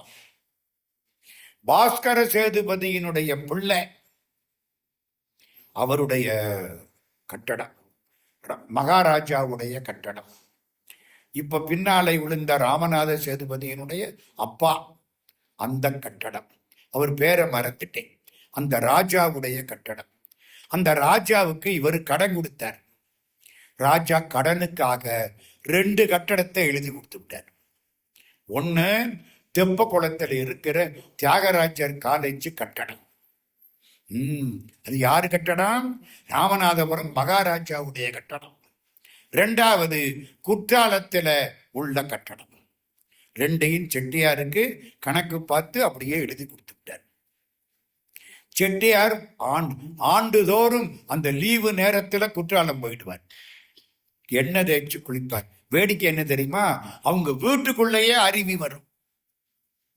பாஸ்கர சேதுபதியினுடைய பிள்ளை. அவருடைய கட்டடம், மகாராஜாவுடைய கட்டடம். இப்ப பின்னாலை விழுந்த ராமநாத சேதுபதியினுடைய அப்பா அந்த கட்டடம். அவர் பேரை மறந்துட்டேன். அந்த ராஜாவுடைய கட்டடம். அந்த ராஜாவுக்கு இவர் கடன் கொடுத்தார். ராஜா கடனுக்காக 2 கட்டடத்தை எழுதி கொடுத்து விட்டார். ஒண்ணு தெப்ப குளத்தில் இருக்கிற தியாகராஜர் காலேஜ் கட்டடம். அது யாரு கட்டடம்? ராமநாதபுரம் மகாராஜாவுடைய கட்டடம். 2வது குற்றாலத்துல உள்ள கட்டடம். 2ஐயும் செட்டியாருக்கு கணக்கு பார்த்து அப்படியே எழுதி கொடுத்து விட்டார். செட்டியார் ஆண்டுதோறும் அந்த லீவு நேரத்துல குற்றாலம் போயிடுவார். எண்ணெய் தேய்ச்சி குளிப்பார். வேடிக்கை என்ன தெரியுமா? அவங்க வீட்டுக்குள்ளேயே அருவி வரும்.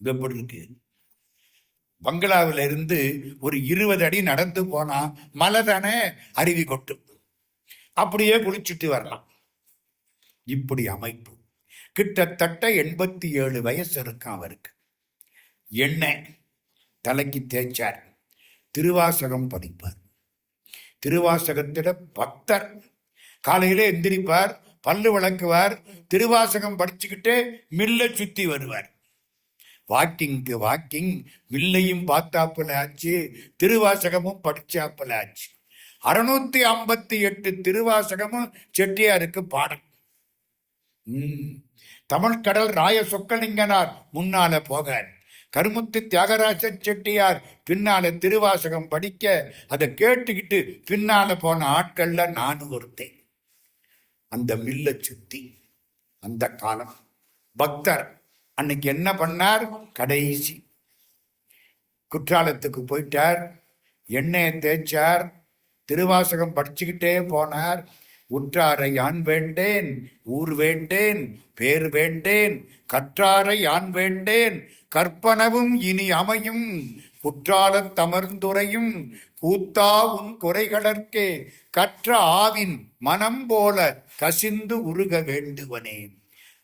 எப்படி இருக்கு? பங்களாவில இருந்து ஒரு 20 அடி நடந்து போனா மலை தானே, அருவி கொட்டும். அப்படியே குளிச்சுட்டு வரலாம். இப்படி அமைப்பு. கிட்டத்தட்ட 87 வயசு இருக்கும் அவருக்கு. எண்ணெய் தலைக்கு தேய்ச்சார். திருவாசகம் படிப்பார். திருவாசகத்தில பக்தர். காலையில எந்திரிப்பார், பல்லு விளக்குவார், திருவாசகம் படிச்சுக்கிட்டே மில்ல சுத்தி வருவார். வாக்கிங்க்கு வாக்கிங். மில்லையும் பார்த்தாப்புல ஆச்சு, திருவாசகமும் படிச்சாப்புல ஆச்சு. 658 திருவாசகமும் செட்டியாருக்கு பாடம். தமிழ்கடல் ராய சொக்கலிங்கனார் முன்னால போக, கருமுத்து தியாகராஜ செட்டியார் பின்னால திருவாசகம் படிக்க, அதை கேட்டுக்கிட்டு பின்னால போன ஆட்கள்ல நானும் ஒருத்தேன். அந்த மில்ல சுத்தி அந்த காலம் பக்தர் அன்னைக்கு என்ன பண்ணார்? கடைசி குற்றாலத்துக்கு போயிட்டார், எண்ணெயை தேய்ச்சார், திருவாசகம் படிச்சுக்கிட்டே போனார். உற்றாரை யான் வேண்டேன், ஊர் வேண்டேன், பேர் வேண்டேன், கற்றாரை யான் வேண்டேன், கற்பனவும் இனி அமையும், குற்றாலத் தமர்ந்துரையும் கூத்தா உன் குறைகளற்கே கற்ற ஆவின் மனம் போல கசிந்து உருக வேண்டுவனே.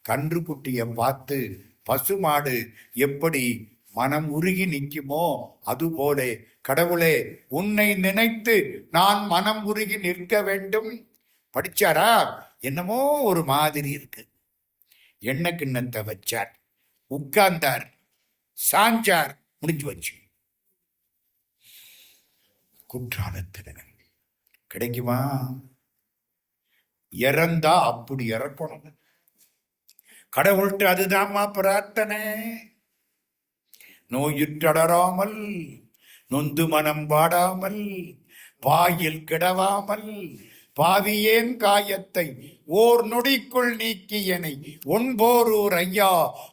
கன்று குட்டிய பார்த்து பசுமாடு எப்படி மனம் உருகி நிற்குமோ அதுபோல கடவுளே உன்னை நினைத்து நான் மனம் உருகி நிற்க வேண்டும். படிச்சாரா? என்னமோ ஒரு மாதிரி இருக்கு. எண்ணெய் கிண்ணத்தை வச்சார், உட்கார்ந்தார், சாஞ்சார், முடிஞ்சு வச்சு. குற்றாலத்தில் கிடைக்குமா? இறந்தா அப்படி இறக்கணும். கடவுள்கிட்ட அதுதான்மா பிரார்த்தனை. நோயுற்றடராமல், நொந்து மனம் வாடாமல், பாயில் கிடவாமல், பாவியேன் காயத்தை ஓர் நொடிக்குள் நீக்கியனை ஒன்போரூர் ஐயா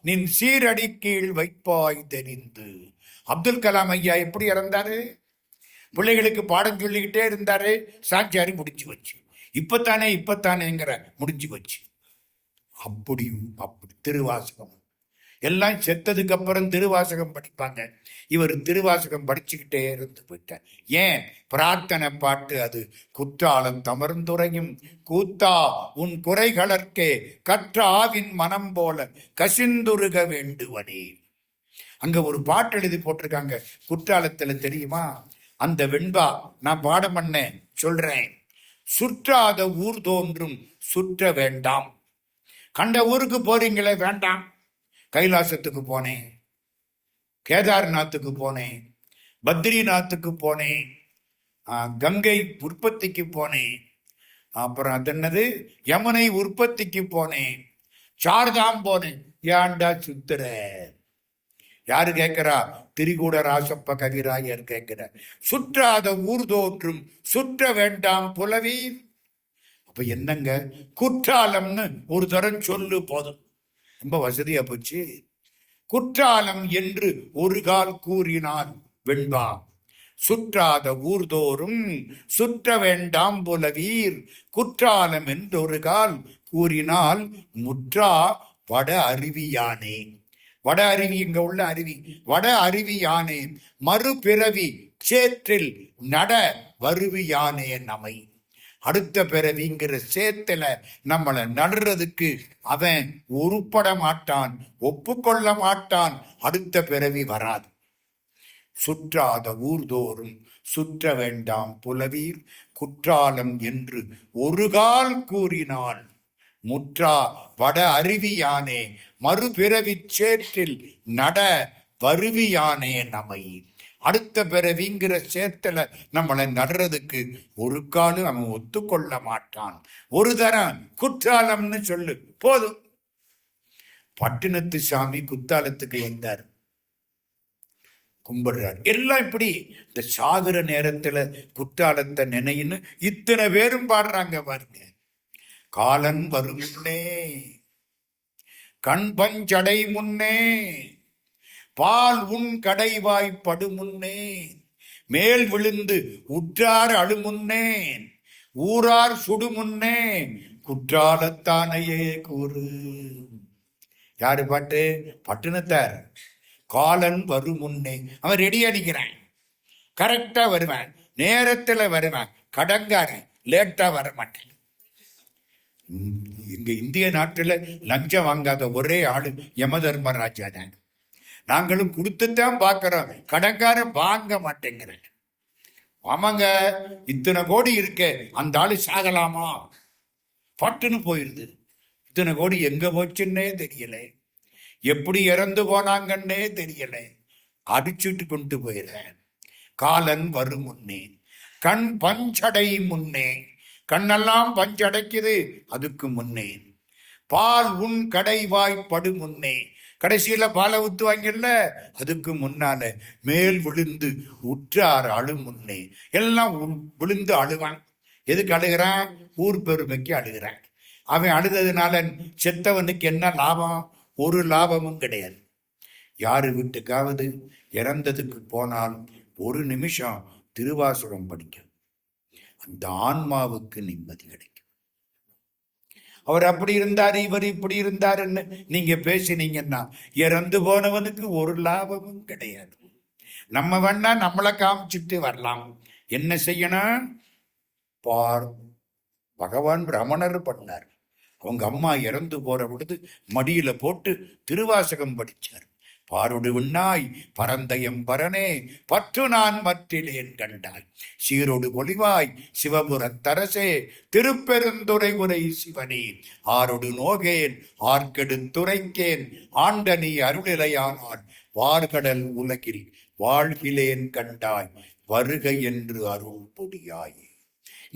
நின் சீரடி கீழ் வைப்பாய் தெரிந்து. அப்துல் கலாம் ஐயா எப்படி இறந்தாரு? பிள்ளைகளுக்கு பாடம் சொல்லிக்கிட்டே இருந்தாரு, சாட்சியாரி முடிஞ்சு வச்சு. இப்பத்தானேங்கிற முடிஞ்சு வச்சு. அப்படியும் அப்படி திருவாசகம் எல்லாம் செத்ததுக்கு அப்புறம் திருவாசகம் படிப்பாங்க. இவர் திருவாசகம் படிச்சுக்கிட்டே இருந்து போயிட்டார். ஏன்? பிரார்த்தனை பாட்டு அது. குற்றாலம் தமர்ந்துரையும் கூத்தா உன் குறைகளற்கே கற்ற ஆவின் மனம் போல கசிந்துருக வேண்டுவனே. அங்க ஒரு பாட்டு எழுதி போட்டிருக்காங்க குற்றாலத்துல, தெரியுமா? அந்த வெண்பா நான் பாடம் பண்ணேன், சொல்றேன். சுற்றாத ஊர் தோன்றும் சுற்ற வேண்டாம். கண்ட ஊருக்கு போறீங்களே, வேண்டாம். கைலாசத்துக்கு போனேன், கேதார்நாத்துக்கு போனேன், பத்ரிநாத்துக்கு போனேன், கங்கை உற்பத்திக்கு போனேன், அப்புறம் அது என்னது யமுனை உற்பத்திக்கு போனேன், சார்தாம் போனேன். ஏண்டா சுத்துற? யாரு கேட்கிறா? திரிகூட ராசப்ப கவிராயர் கேட்கிறார். சுற்றாத ஊர் தோற்றும் சுற்ற வேண்டாம் புலவீர். அப்ப என்னங்க? குற்றாலம்னு ஒரு தரம் சொல்லு போதும், ரொம்ப வசதியா போச்சு. குற்றாலம் என்று ஒரு கால் கூறினான் வெண்பா, சுற்றாத ஊர்தோறும் சுற்ற வேண்டாம் புலவீர். குற்றாலம் என்று ஒரு கால் கூறினால் முற்றா வட அருவியானே. வட அருவி, இங்க உள்ள அருவி, வட அருவியானே மறுபிறவி சேற்றில் நட வருவியானே நமை. அடுத்த பிறவிங்கிற சேத்துல நம்மளை நடுறதுக்கு அவன் உருப்பட மாட்டான், ஒப்புக்கொள்ள மாட்டான். அடுத்த பிறவி வராது. சுற்றாத ஊர்தோறும் சுற்ற வேண்டாம் புலவீர். குற்றாலம் என்று ஒரு கால் கூறினாள் முற்றா வட அருவியானே மறுபிறவி சேற்றில் நட வருவியானே நமை. அடுத்த பிறவிங்கிற சேத்துல நம்மளை நடுறதுக்கு ஒரு காலம் அவன் ஒத்துக்கொள்ள மாட்டான். ஒரு தரம் குற்றாலம்னு சொல்லு போதும். பட்டினத்து சாமி குத்தாலத்துக்கு வந்தார், கும்பிடுறார். எல்லாம் இப்படி இந்த சாகுற நேரத்துல குற்றாலத்தை நினைன்னு இத்தனை பேரும் பாடுறாங்க பாருங்க. காலன் வரும் முன்னே, கண் பஞ்சடை முன்னே, பால் உன் கடைவாய்ப்படு முன்னே, மேல் விழுந்து உற்றார் அழுமுன்னே, ஊரார் சுடு முன்னே, குற்றாலத்தானையே கூறு. யாரு பாட்டு? பட்டினத்தார். காலன் வரும் முன்னே. அவன் ரெடி அடிக்கிறான், கரெக்டா வருவான், நேரத்துல வருவான், கடங்காரன், லேட்டா வர மாட்டேன். இங்க இந்திய நாட்டுல லஞ்சம் வாங்காத ஒரே ஆளு யம தர்மராஜா தான். நாங்களும் கொடுத்துதான் பாக்குறோம், கடங்காரன் வாங்க மாட்டேங்கிறேன். ஆமாங்க, இத்தனை கோடி இருக்க, அந்த ஆளு சாகலாமா? பட்டுன்னு போயிருது. இத்தனை கோடி எங்க போச்சுன்னே தெரியல, எப்படி இறந்து போனாங்கன்னே தெரியல. அடிச்சுட்டு கொண்டு போயிடுறேன். காலன் வரும் முன்னே, கண் பஞ்சடை முன்னே, கண்ணெல்லாம் பஞ்சடைக்குது, அதுக்கு முன்னே. பால் உன் கடைவாய்ப்படு முன்னே, கடைசியில பாலை ஊத்துவாங்கல்ல, அதுக்கு முன்னால. மேல் விழுந்து உற்றார் அழு முன்னே. எல்லாம் விழுந்து அழுவான். எதுக்கு அழுகிறான்? ஊர் பெருமைக்கு அழுகிறான். அவன் அழுததுனால செத்தவனுக்கு என்ன லாபம்? ஒரு லாபமும் கிடையாது. யாரு வீட்டுக்காவது இறந்ததுக்கு போனால் ஒரு நிமிஷம் திருவாசகம் படிக்க அந்த ஆன்மாவுக்கு நிம்மதி கிடைக்கும். அவர் அப்படி இருந்தாரு, இவர் இப்படி இருந்தாருன்னு நீங்க பேசினீங்கன்னா இறந்து போனவனுக்கு ஒரு லாபமும் கிடையாது. நம்ம வேணா நம்மளை காமிச்சிட்டு வரலாம். என்ன செய்யணும்? பார், பகவான் ரமணர் பண்ணார். அவங்க அம்மா இறந்து போற பொழுது மடியில போட்டு திருவாசகம் படிச்சார். பாருடு விண்ணாய் பரந்தயம் பரனே பற்று நான் மற்றிலேன் கண்டாய், சீரோடு பொலிவாய் சிவபுரத்தரசே திருப்பெருந்துறை உரை சிவனே, ஆரொடு நோகேன் ஆர்கெடுத்துரைக்கேன் ஆண்டனி அருளிலையானான் வார்கடல் உலகில் வாழ்கிலேன் கண்டாய் வருக என்று அருள் பொடியாய்.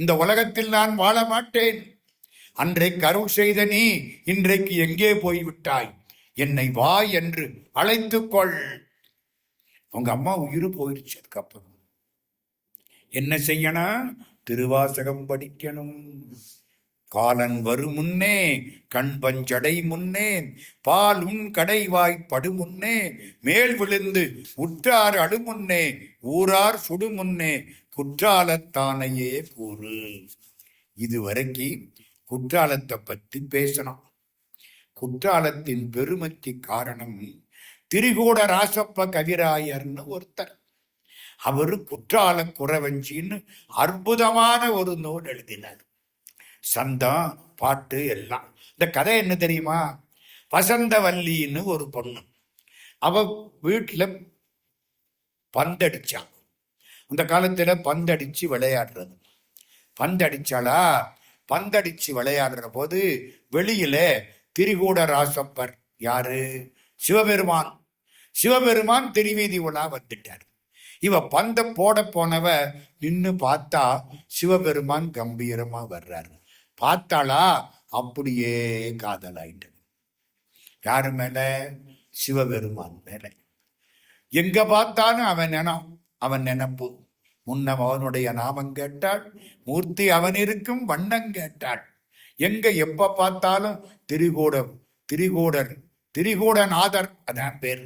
இந்த உலகத்தில் நான் வாழ மாட்டேன். அன்றைக்கு அருள் செய்த நீ இன்றைக்கு எங்கே போய்விட்டாய்? என்னை வா என்று அழைத்துக்கொள். அவங்க அம்மா உயிர் போயிடுச்சு. அதுக்கப்புறம் என்ன செய்யணும்? திருவாசகம் படிக்கணும். காலன் வரும் முன்னே கண் பஞ்சடை முன்னே பால் உன் கடைவாய் படு முன்னே மேல் விழுந்து உற்றார் அடு முன்னே ஊரார் சுடு முன்னே குற்றாலத்தானையே கூறு. இதுவரைக்கும் குற்றாலத்தை பற்றி பேசணும். குற்றாலத்தின் பெருமைக்கு காரணம் திரிகூட ராசப்ப கவிராயர்னு ஒருத்தர். அவரு குற்றால குறவஞ்சின்னு அற்புதமான ஒரு நூல் எழுதினார். சந்தம் பாட்டு எல்லாம். இந்த கதை என்ன தெரியுமா? வசந்தவல்லின்னு ஒரு பொண்ணு, அவ வீட்டுல பந்தடிச்சான். அந்த காலத்துல பந்தடிச்சு விளையாடுறது. பந்தடிச்சாளா? பந்தடிச்சு விளையாடுற போது வெளியில திரிகூட ராசப்பர், யாரு? சிவபெருமான். சிவபெருமான் திருவீதி உலா வந்துட்டார். இவ பந்த போட போனவ நின்னு பார்த்தா சிவபெருமான் கம்பீரமா வர்றாரு. பார்த்தாளா? அப்படியே காதலாயிட்டது. யாரு மேல? சிவபெருமான் மேல. எங்க பார்த்தாலும் அவன் நினப்பு. முன்னம் அவனுடைய நாமம் கேட்டாள், மூர்த்தி அவன் இருக்கும் வண்ணம் கேட்டாள். எங்க எப்ப பார்த்தாலும் திரிகூடநாதர். அதான் பேரு.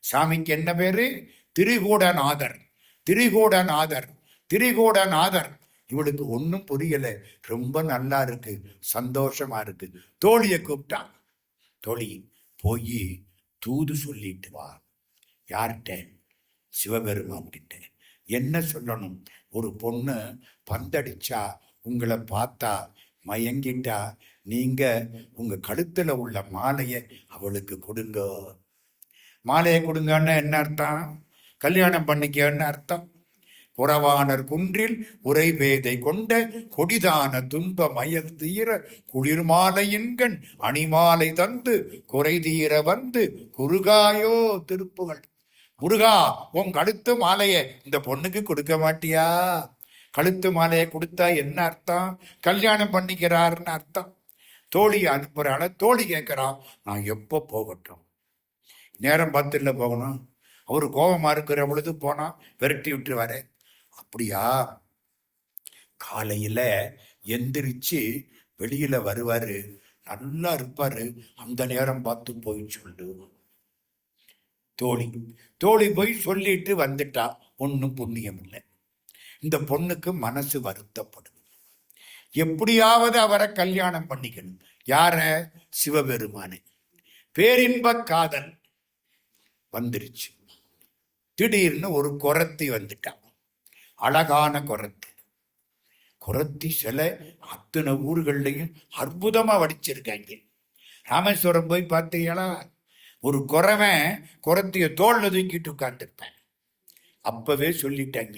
சாமிக்கு என்ன பேரு? திரிகூடநாதர். திரிகூடநாதர் திரிகூடநாதர். இவளுக்கு ஒன்னும் புரியல. ரொம்ப நல்லா இருக்கு, சந்தோஷமா இருக்கு. தோழியை கூப்பிட்டான். தோழி, போய் தூது சொல்லிட்டு வா. யார்கிட்ட? சிவபெருமான் கிட்ட. என்ன சொல்லணும்? ஒரு பொண்ணு பந்தடிச்சா, உங்களை பார்த்தா மயங்கிட்டா, நீங்க உங்க கழுத்துல உள்ள மாலையை அவளுக்கு கொடுங்க. மாலையை கொடுங்கன்னு என்ன அர்த்தம்? கல்யாணம் பண்ணிக்கன்னு அர்த்தம். புறவானர் குன்றில் உரைவேதை கொண்ட கொடிதான துன்ப மயல் தீர குளிர்மாலையின்கண் அணிமாலை தந்து குறை தீர வந்து குறுகாயோ திருப்புகள். முருகா, உன் கழுத்து மாலையை இந்த பொண்ணுக்கு கொடுக்க மாட்டியா? கழுத்து மாலையை கொடுத்தா என்ன அர்த்தம்? கல்யாணம் பண்ணிக்கிறாருன்னு அர்த்தம். தோழி அனுப்புறான. தோழி கேட்கிறான், நான் எப்போ போகட்டும்? நேரம் பத்துல போகணும். அவரு கோபமா இருக்கிற பொழுது போனா விரட்டி விட்டுருவாரு. அப்படியா? காலையில எந்திரிச்சு வெளியில வருவாரு, நல்லா இருப்பாரு, அந்த நேரம் பார்த்து போய் சொல்லு. தோழி போய் சொல்லிட்டு வந்துட்டா. ஒன்னும் புண்ணியம் இல்லை. இந்த பொண்ணுக்கு மனசு வருத்தப்படும். எப்படியாவது அவரை கல்யாணம் பண்ணிக்கணும். யார? சிவபெருமானை. பேரின்ப காதல் வந்துருச்சு. திடீர்னு ஒரு குரத்தி வந்துட்டான். அழகான குரத்தி. குரத்தி சில அத்தனை ஊர்கள்லையும் அற்புதமா வடிச்சிருக்காங்க. ராமேஸ்வரம் போய் பார்த்தீங்களா? ஒரு குறவன் குரத்திய தோல்ல தூக்கிட்டு உட்கார்ந்துருப்பேன். அப்பவே சொல்லிட்டாங்க,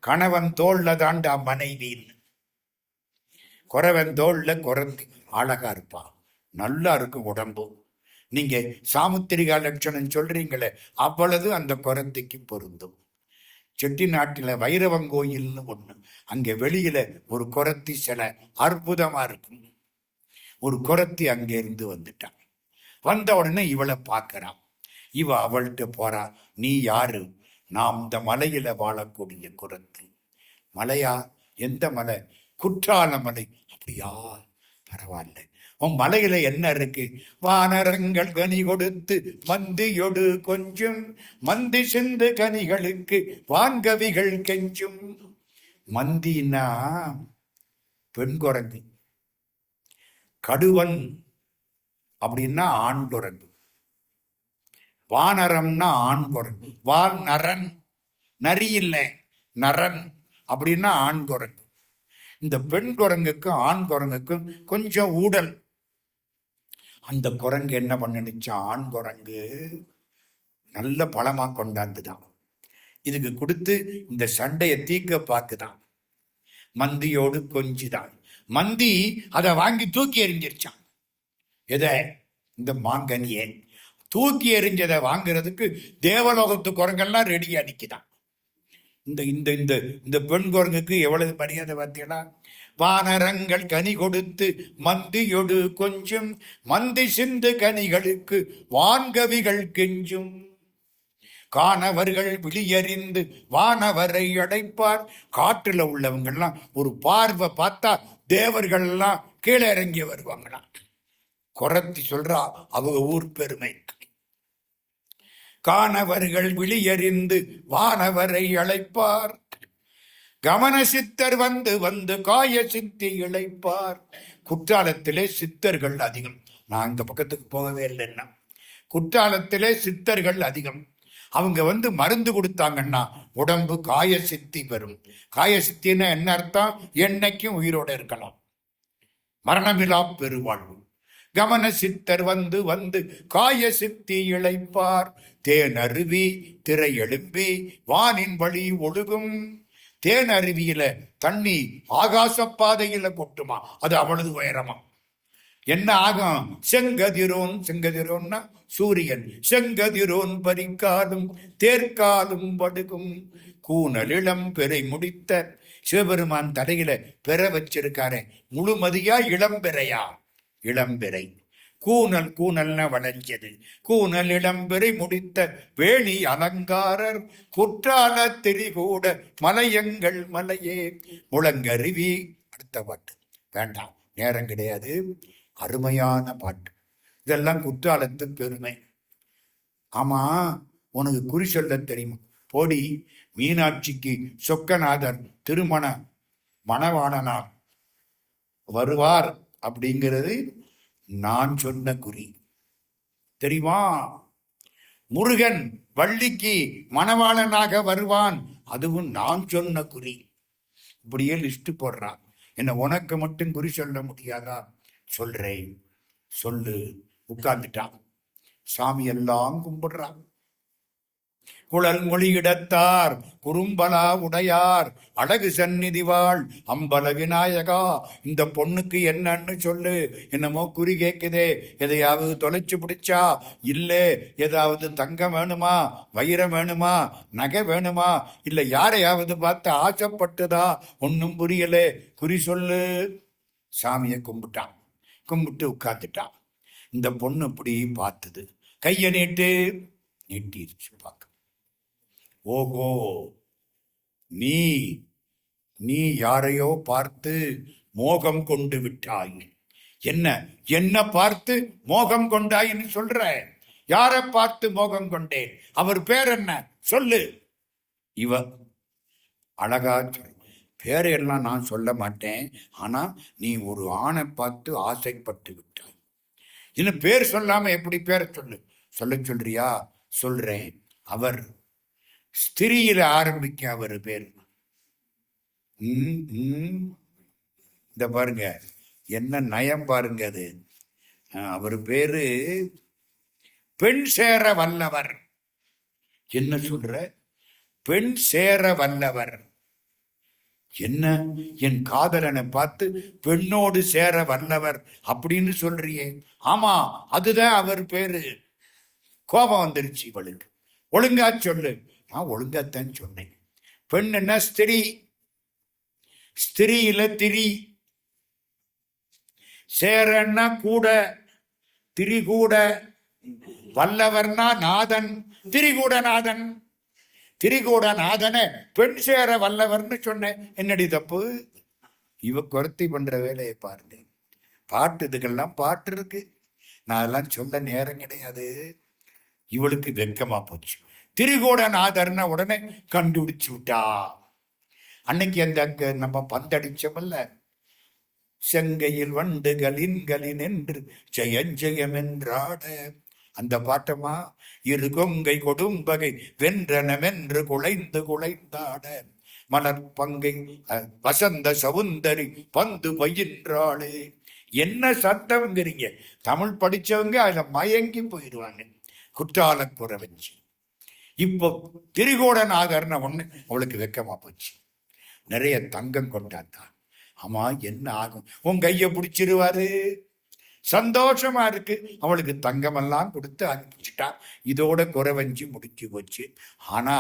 கணவன் தோல்ல தாண்டா மனைவின்னு. குறவன் தோல்ல குரத்தி அழகா இருப்பான், நல்லா இருக்கும் உடம்பு. நீங்க சாமுத்திரிகா லட்சணம் சொல்றீங்களே, அவ்வளவு அந்த குரத்திக்கு பொருந்தும். செட்டி நாட்டில வைரவங்கோயில்னு ஒண்ணு, அங்க வெளியில ஒரு குரத்தி சில அற்புதமா இருக்கும். ஒரு குரத்தி அங்க இருந்து வந்துட்டான். வந்த உடனே இவளை பார்க்கறான். இவ அவள்கிட்ட போறா. நீ யாரு? நாம் இந்த மலையில வாழக்கூடிய குரத்தி. மலையா? எந்த மலை? குற்றால மலை. அப்படியா? பரவாயில்ல, உன் மலையில என்ன இருக்கு? வானரங்கள் கனி கொடுத்து மந்தியொடு கொஞ்சம், மந்தி சிந்து கனிகளுக்கு வான்கவிகள் கெஞ்சும். மந்தினா பெண் குரங்கு, கடுவன் அப்படின்னா ஆண் குரங்கு, வானரம்னா ஆண் குரங்கு, வால் நரன், நரி இல்லை நரன் அப்படின்னா ஆண் குரங்கு. இந்த பெண் குரங்குக்கும் ஆண் குரங்குக்கும் கொஞ்சம் ஊடல். அந்த குரங்கு என்ன பண்ணுச்சா, ஆண் குரங்கு நல்ல பழமா கொண்டாந்துதான் இதுக்கு கொடுத்து இந்த சண்டையை தீக்க பார்க்குதான். மந்தியோடு கொஞ்சிதான். மந்தி அதை வாங்கி தூக்கி எறிஞ்சிருச்சான். எதை? இந்த மாங்கனியை தூக்கி எறிஞ்சதை வாங்குறதுக்கு தேவலோகத்து குரங்கெல்லாம் ரெடியா நிக்குதான். இந்த இந்த இந்த இந்த பெண் குரங்குக்கு எவ்வளவு மரியாதை பார்த்தீங்களா? வானரங்கள் கனி கொடுத்து மந்தியொடு கொஞ்சம், மந்தி சிந்து கனிகளுக்கு வான்கவிகள் கெஞ்சும். காணவர்கள் விழியறிந்து வானவரை அடைப்பார். காட்டுல உள்ளவங்கெல்லாம் ஒரு பார்வை பார்த்தா தேவர்கள் எல்லாம் கீழே இறங்கி வருவாங்களாம். குறத்தி சொல்றா அவங்க ஊர் பெருமை. காணவர்கள் விழியறிந்து வானவரை அழைப்பார். கமன சித்தர் வந்து வந்து காய சித்தி இழைப்பார். குற்றாலத்திலே சித்தர்கள் அதிகம். நான் இந்த பக்கத்துக்கு போகவே இல்லைன்னா, குற்றாலத்திலே சித்தர்கள் அதிகம். அவங்க வந்து மருந்து கொடுத்தாங்கன்னா உடம்பு காய சித்தி வரும். காய சித்தின்னா என்ன அர்த்தம்? என்னைக்கும் உயிரோட இருக்கலாம், மரணமிலா பெருவாழ்வு. கமன சித்தர் வந்து வந்து காய சித்தி இழைப்பார். தேன் அருவி திரை எழும்பி வானின் வழி ஒழுகும். தேன் அருவியில தண்ணி ஆகாச பாதையில கொட்டுமா, அது அவ்வளவு உயரமா. என்ன ஆகும்? செங்கதிரோன், செங்கதிரோன்னா சூரியன், செங்கதிரோன் பறிக்காலும் தேர்காலும் படுகும். கூனலிளம் பெறை முடித்த சிவபெருமான் தலையில பெற வச்சிருக்காரு. முழுமதியா இளம்பெறையா? இளம்பெறை. கூனல், கூனல்ன வளைஞ்சது. கூனல் இளம்பெறை முடித்த வேணி அலங்காரர். குற்றால திரிகூட மலையங்கள் மலையே. முழங்கருவி. அடுத்த பாட்டு வேண்டாம், நேரம் கிடையாது. அருமையான பாட்டு. இதெல்லாம் குற்றாலத்து பெருமை. ஆமா, உனக்கு குறி சொல்ல தெரியுமா? போடி. மீனாட்சிக்கு சொக்கநாதர் திருமண மணவாளனார் வருவார் அப்படிங்கிறது நான் சொன்ன குறி தெரியுமா? முருகன் வள்ளிக்கு மணவாளனாக வருவான், அதுவும் நான் சொன்ன குறி. இப்படியே லிஸ்ட் போடுறான். என்ன உனக்கு மட்டும் குறி சொல்ல முடியாதா? சொல்றேன், சொல்லு. உட்கார்ந்துட்டான். சாமி எல்லாம் கும்பிடுறான். குழல் மொழியிடத்தார் குறும்பலா உடையார் அழகு சந்நிதிவாள் அம்பல விநாயகா. இந்த பொண்ணுக்கு என்னன்னு சொல்லு. என்னமோ குறி கேட்குதே, எதையாவது தொலைச்சு பிடிச்சா? இல்ல, ஏதாவது தங்கம் வேணுமா, வைரம் வேணுமா, நகை வேணுமா, இல்ல யாரையாவது பார்த்து ஆசைப்பட்டுதா? ஒன்னும் புரியல, குறி சொல்லு. சாமியை கும்பிட்டான். கும்பிட்டு உட்கார்ந்துட்டான். இந்த பொண்ணு இப்படி பார்த்தது. கையை நீட்டு. நீட்டிருச்சு. பார்க்க, ஓஹோ, நீ நீ யாரையோ பார்த்து மோகம் கொண்டு விட்டாய். என்ன பார்த்து மோகம் கொண்டாயின்னு சொல்ற? யாரை பார்த்து மோகம் கொண்டேன்? அவர் பேர் என்ன சொல்லு. இவ அழகா சொல். பேரையெல்லாம் நான் சொல்ல மாட்டேன், ஆனா நீ ஒரு ஆணை பார்த்து ஆசைப்பட்டு விட்டாய். இன்னும் பேர் சொல்லாம எப்படி பேரை சொல்லு? சொல்றியா? சொல்றேன். அவர் ஸ்திரீயில ஆரம்பிக்க அவர் பேர். இந்த பாருங்க, என்ன நயம் பாருங்க அது. அவர் பேரு பெண் சேர வல்லவர். என்ன சொல்ற? பெண் சேர வல்லவர். என்ன, என் காதலனை பார்த்து பெண்ணோடு சேர வல்லவர் அப்படின்னு சொல்றியே? ஆமா, அதுதான் அவர் பேரு. கோபம் வந்துருச்சு இவளுக்கு. ஒழுங்கா சொல்லு. நான் ஒழுங்காத்தான் சொன்னேன். பெண் என்ன? ஸ்திரீ. ஸ்திரீல திரி. சேரன்னா கூட, திரிகூட. வல்லவர்னா நாதன், திரிகூடநாதன். திரிகூடநாதனை பெண் சேர வல்லவர்னு சொன்னேன். என்னடி தப்பு? இவ குறத்தி பண்ற வேலையை பாருங்க. பாட்டு இதுக்கெல்லாம் பாட்டு இருக்கு. நான் அதெல்லாம் சொல்ல நேரம் கிடையாது. இவளுக்கு வெக்கமா போச்சு. திரிகோடநாதர்னா உடனே கண்டுபிடிச்சு விட்டா. அன்னைக்கு அந்த நம்ம பந்தடிச்சோம்ல, செங்கையில் வண்டுகளின் என்று ஜெயம் என்றாட, அந்த பாட்டமா, இரு கொங்கை கொடும்பகை வென்றனமென்று குலைந்தாட, மலர் பங்கை வசந்த சவுந்தரி பந்து பயின்றாளே. என்ன சத்தம்ங்கிறீங்க? தமிழ் படிச்சவங்க அதுல மயங்கி போயிடுவாங்க. குற்றாலக்குறை வச்சு இப்போ திரிகோடநாதர்னு ஒண்ணு அவளுக்கு வெக்கமா போச்சு. நிறைய தங்கம் கொண்டாந்தான். ஆமா, என்ன ஆகும்? உன் கைய பிடிச்சிருவாரு. சந்தோஷமா இருக்கு. அவளுக்கு தங்கமெல்லாம் கொடுத்து அனுப்பிச்சுட்டா. இதோட குறைவஞ்சி முடிச்சு போச்சு. ஆனா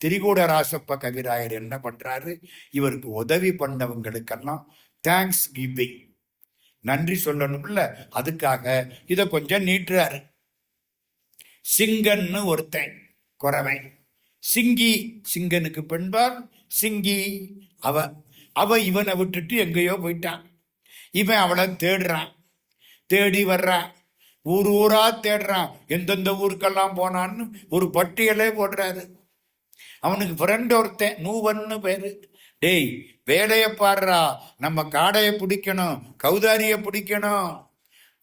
திரிகூடராசப்ப கவிராயர் என்ன பண்றாரு? இவருக்கு உதவி பண்ணவங்களுக்கெல்லாம் தேங்க்ஸ் கிவிங், நன்றி சொல்லணும்ல, அதுக்காக இத கொஞ்சம் நீட்டுறாரு. சிங்கன்னு ஒருத்தன் குறவன், சிங்கி, சிங்கனுக்கு பெண்பால் சிங்கி. அவ இவனை விட்டுட்டு எங்கேயோ போயிட்டான். இவன் அவளை தேடுறான், தேடி வர்றான், ஊர் ஊரா தேடுறான். எந்தெந்த ஊருக்கெல்லாம் போனான்னு ஒரு பட்டியலே போடுறாரு. அவனுக்கு ஃப்ரெண்ட் ஒருத்தன் நூவன்னு பேரு. டேய், வேலைய பாடுறா, நம்ம காடையை பிடிக்கணும், கௌதாரிய பிடிக்கணும்,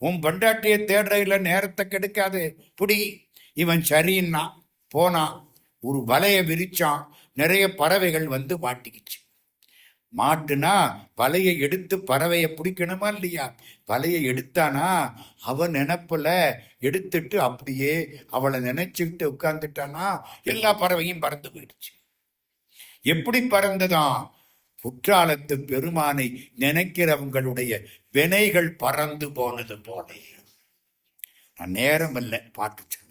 உன் பண்டாட்டிய தேடுறையில நேரத்தை கெடுக்காது, பிடி. இவன் சரின்னா போனான், ஒரு வலைய விரிச்சான். நிறைய பறவைகள் வந்து மாட்டிக்கிச்சு. மாட்டுனா வலையை எடுத்து பறவையை பிடிக்கணுமா இல்லையா? வலையை எடுத்தானா, அவன் நினைப்புல எடுத்துட்டு அப்படியே அவளை நினைச்சுக்கிட்டு உட்கார்ந்துட்டானா, எல்லா பறவையும் பறந்து போயிடுச்சு. எப்படி பறந்துதான்? குற்றாலத்து பெருமானை நினைக்கிறவங்களுடைய வினைகள் பறந்து போனது போல. நான் நேரம் இல்லை பாட்டு சொன்ன.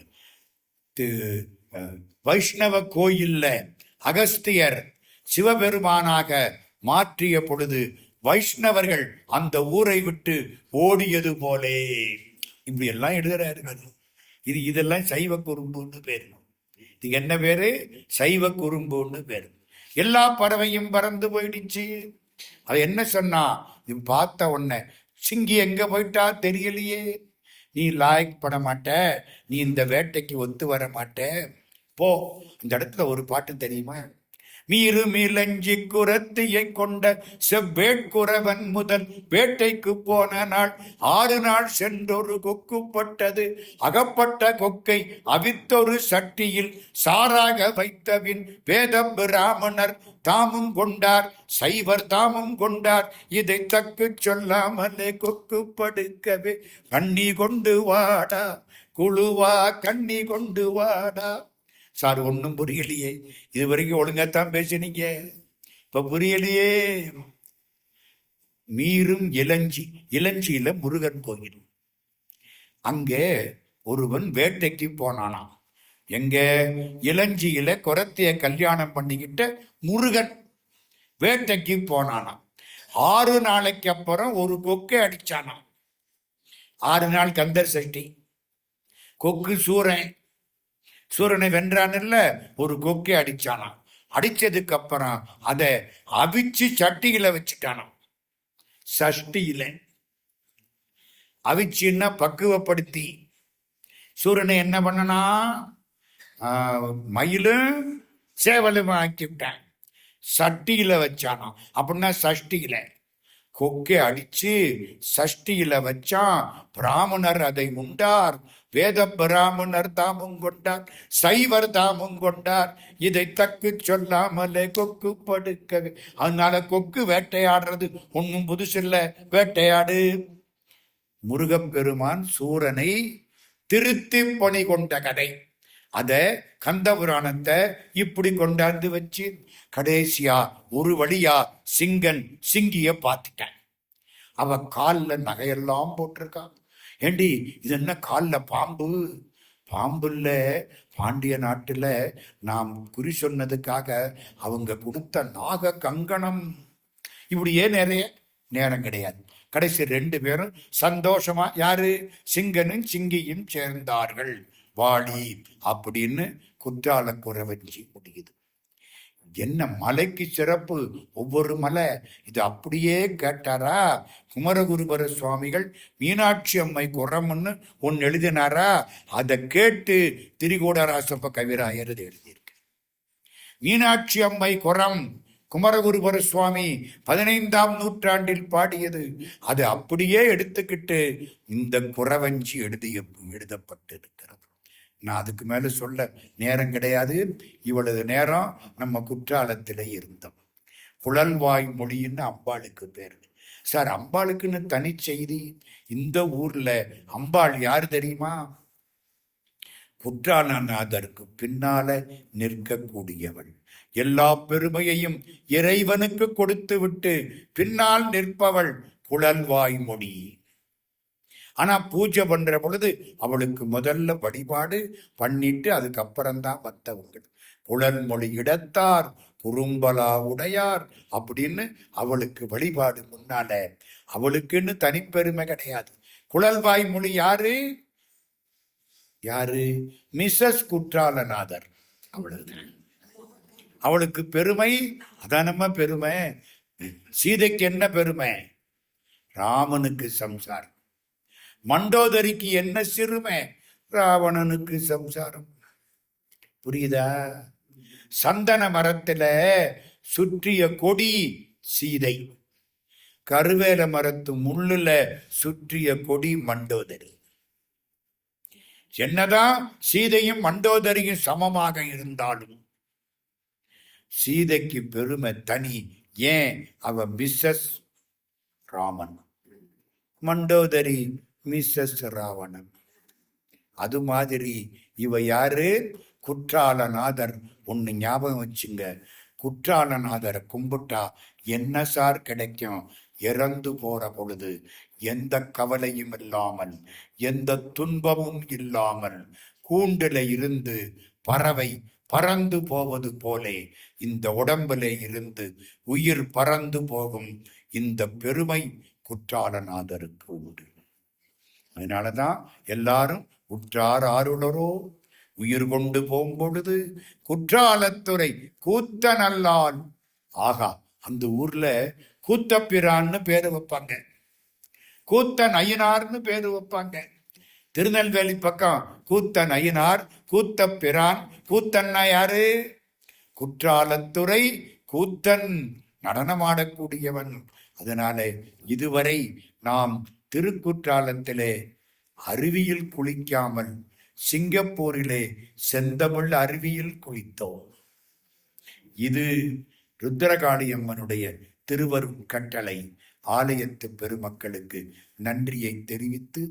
வைஷ்ணவ கோயில்ல அகஸ்தியர் சிவபெருமானாக மாற்றிய பொழுது வைஷ்ணவர்கள் அந்த ஊரை விட்டு ஓடியது போலே. இப்படி எல்லாம் எழுதுறாரு. இதெல்லாம் சைவ குறும்புன்னு பேரு. இது என்ன பேரு? சைவ குறும்புன்னு பேரு. எல்லா பறவையும் பறந்து போயிடுச்சு. அது என்ன சொன்னா? நீ பார்த்த உடனே, சிங்கி எங்க போயிட்டா தெரியலையே, நீ லாய்க்கப்பட மாட்ட, நீ இந்த வேட்டைக்கு ஒத்து வர மாட்ட, போ. இந்த இடத்துல ஒரு பாட்டு தெரியுமா? மீறு மிலஞ்சி குரத்தியை கொண்ட செவ்வேட்குறவன் முதல் வேட்டைக்கு போன நாள் 6 நாள் சென்றொரு கொக்குப்பட்டது. அகப்பட்ட கொக்கை அவித்தொரு சட்டியில் சாராக வைத்தபின் வேத பிராமணர் தாமும் கொண்டார், சைவர் தாமும் கொண்டார். இதை தக்கு சொல்லாமலே கொக்கு படுக்கவே கண்ணி கொண்டு வாடா குழுவா, கண்ணி கொண்டு வாடா. சார், ஒன்றும் புரியலையே, இது வரைக்கும் ஒழுங்காத்தான் பேசினீங்க, இப்ப புரியலையே. மீறும் இளஞ்சி, இளஞ்சியில முருகன் கோயில். அங்கே ஒருவன் வேட்டைக்கு போனானா. எங்க? இளஞ்சியில குரத்தைய கல்யாணம் பண்ணிக்கிட்ட முருகன் வேட்டைக்கு போனானா. 6 நாளைக்கு அப்புறம் ஒரு கொக்கை அடிச்சானா. 6 நாள் கந்தர் சஷ்டி. கொக்கு சூரனை வென்றான்ல, ஒரு கொக்கை அடிச்சானா. அடிச்சதுக்கு அப்புறம் அதை அவிச்சு சட்டியில வச்சுட்டானா. சஷ்டியில அவிச்சுன்னா பக்குவப்படுத்தி. சூரனை என்ன பண்ணனா? மயிலும் சேவலும் ஆக்கி விட்டான், சட்டியில வச்சானா. அப்படின்னா சஷ்டியில கொக்கை அடிச்சு சஷ்டியில வச்சான். பிராமணர் அதை உண்டார். வேத பிராமணர் தாமும் கொண்டார், சைவர் தாமும் கொண்டார். இதை தக்கு சொல்லாமலே கொக்கு படுக்கவே. அதனால கொக்கு வேட்டையாடுறது ஒன்னும் புதுசில்ல, வேட்டையாடு. முருகப்பெருமான் சூரனை திருத்தி பணி கொண்ட கதை. அத கந்தபுராணத்தை இப்படி கொண்டாந்து வச்சு கடைசியா ஒரு வழியா சிங்கன் சிங்கிய பார்த்துட்டான். அவ காலில் நகையெல்லாம் போட்டிருக்கான். ஏண்டி, இது என்ன காலில் பாம்பு? பாம்புல பாண்டிய நாட்டுல நாம் குறி சொன்னதுக்காக அவங்க கொடுத்த நாக கங்கணம். இப்படியே நிறைய நேரம் கிடையாது. கடைசி 2 பேரும் சந்தோஷமா, யாரு? சிங்கனும் சிங்கியும் சேர்ந்தார்கள், வாடி அப்படின்னு குற்றாலக்குறை வச்சு முடியுது. என்ன மலைக்கு சிறப்பு, ஒவ்வொரு மலை. இது அப்படியே கேட்டாரா குமரகுருபர சுவாமிகள்? மீனாட்சி அம்மை குரம்னு ஒன்னு எழுதினாரா? அதை கேட்டு திரிகூடராசப்ப கவிராயர் எழுதியிருக்கு. மீனாட்சி அம்மை குரம் குமரகுருபர சுவாமி 15ஆம் நூற்றாண்டில் பாடியது. அது அப்படியே எடுத்துக்கிட்டு இந்த குறவஞ்சி எழுதப்பட்டிருக்கிறது. நான் அதுக்கு மேல சொல்ல நேரம் கிடையாது. இவ்வளவு நேரம் நம்ம குற்றாலத்தில் இருந்தோம். குழல்வாய் மொழின்னு அம்பாளுக்கு பேரு. சார், அம்பாளுக்குன்னு தனி செய்தி. இந்த ஊர்ல அம்பாள் யார் தெரியுமா? குற்றாலநாதருக்கு பின்னால நிற்கக்கூடியவள். எல்லா பெருமையையும் இறைவனுக்கு கொடுத்து விட்டு பின்னால் நிற்பவள் குழல்வாய் மொழி. ஆனா பூஜை பண்ற பொழுது அவளுக்கு முதல்ல வழிபாடு பண்ணிட்டு அதுக்கப்புறம்தான் மற்றவங்க. குழல்மொழி இடத்தார் குறும்பலா உடையார் அப்படின்னு அவளுக்கு வழிபாடு முன்னால. அவளுக்குன்னு தனிப்பெருமை கிடையாது. குழல்வாய் மொழி யாரு? மிஸ்ஸஸ் குற்றாலநாதர். அவ்வளவுதான் அவளுக்கு பெருமை. அதான் நம்ம பெருமை. சீதைக்கு என்ன பெருமை? ராமனுக்கு சம்சாரம். மண்டோதரிக்கு என்ன சிறுமை? ராவணனுக்கு சம்சாரம். புரியுதா? சந்தன மரத்துல சுற்றிய கொடி சீதை, கருவேல மரத்து முள்ளுல சுற்றிய கொடி மண்டோதரி. என்னதான் சீதையும் மண்டோதரியும் சமமாக இருந்தாலும் சீதைக்கு பெருமை தனி. ஏன்? அவ மிஸ்ஸஸ் ராமன், மண்டோதரி மிஸ்ஸஸ் ராவணன். அது மாதிரி இவ யாரு? குற்றாலநாதர். ஒன்னு ஞாபகம் வச்சுங்க, குற்றாலநாதரை கும்பிட்டா என்ன சார் கிடைக்கும்? இறந்து போற பொழுது எந்த கவலையும் இல்லாமல், எந்த துன்பமும் இல்லாமல், கூண்டுல இருந்து பறவை பறந்து போவது போலே இந்த உடம்புல இருந்து உயிர் பறந்து போகும். இந்த பெருமை குற்றாலநாதருக்கு உண்டு. அதனாலதான் எல்லாரும் உற்றார் ஆருளரோ உயிர் கொண்டு போகும்பொழுது குற்றாலத்துறை கூத்த நல்லால். ஆகா, அந்த ஊர்ல கூத்தப்பிரான்னு பேரு வைப்பாங்க, கூத்த நயினார்னு பேரு வைப்பாங்க. திருநெல்வேலி பக்கம் கூத்த நயினார், கூத்த பிரான். கூத்தன்னா யாரு? குற்றாலத்துறை கூத்தன், நடனமாடக்கூடியவன். அதனால இதுவரை நாம் திருக்குற்றாலத்திலே அருவியில் குளிக்காமல் சிங்கப்பூரிலே செந்தமிழ் அருவியில் குளித்தோம். இது ருத்ரகாளியம்மனுடைய திருவரும் கட்டளை. ஆலயத்து பெருமக்களுக்கு நன்றியை தெரிவித்து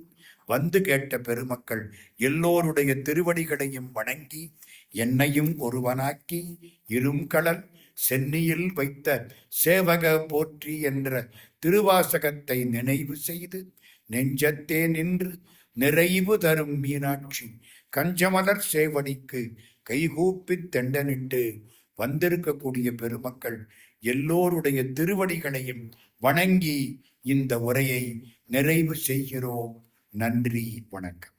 வந்து கேட்ட பெருமக்கள் எல்லோருடைய திருவடிகளையும் வணங்கி என்னையும் ஒருவனாக்கி இரும்கடல் சென்னியில் வைத்த சேவக போற்றி என்ற திருவாசகத்தை நினைவு செய்து நெஞ்சத்தே நின்று நிறைவு தரும் மீனாட்சி கஞ்சமலர் சேவடிக்கு கைகூப்பி தெண்டனிட்டு வந்திருக்கக்கூடிய பெருமக்கள் எல்லோருடைய திருவடிகளையும் வணங்கி இந்த உரையை நிறைவு செய்கிறோம். நன்றி, வணக்கம்.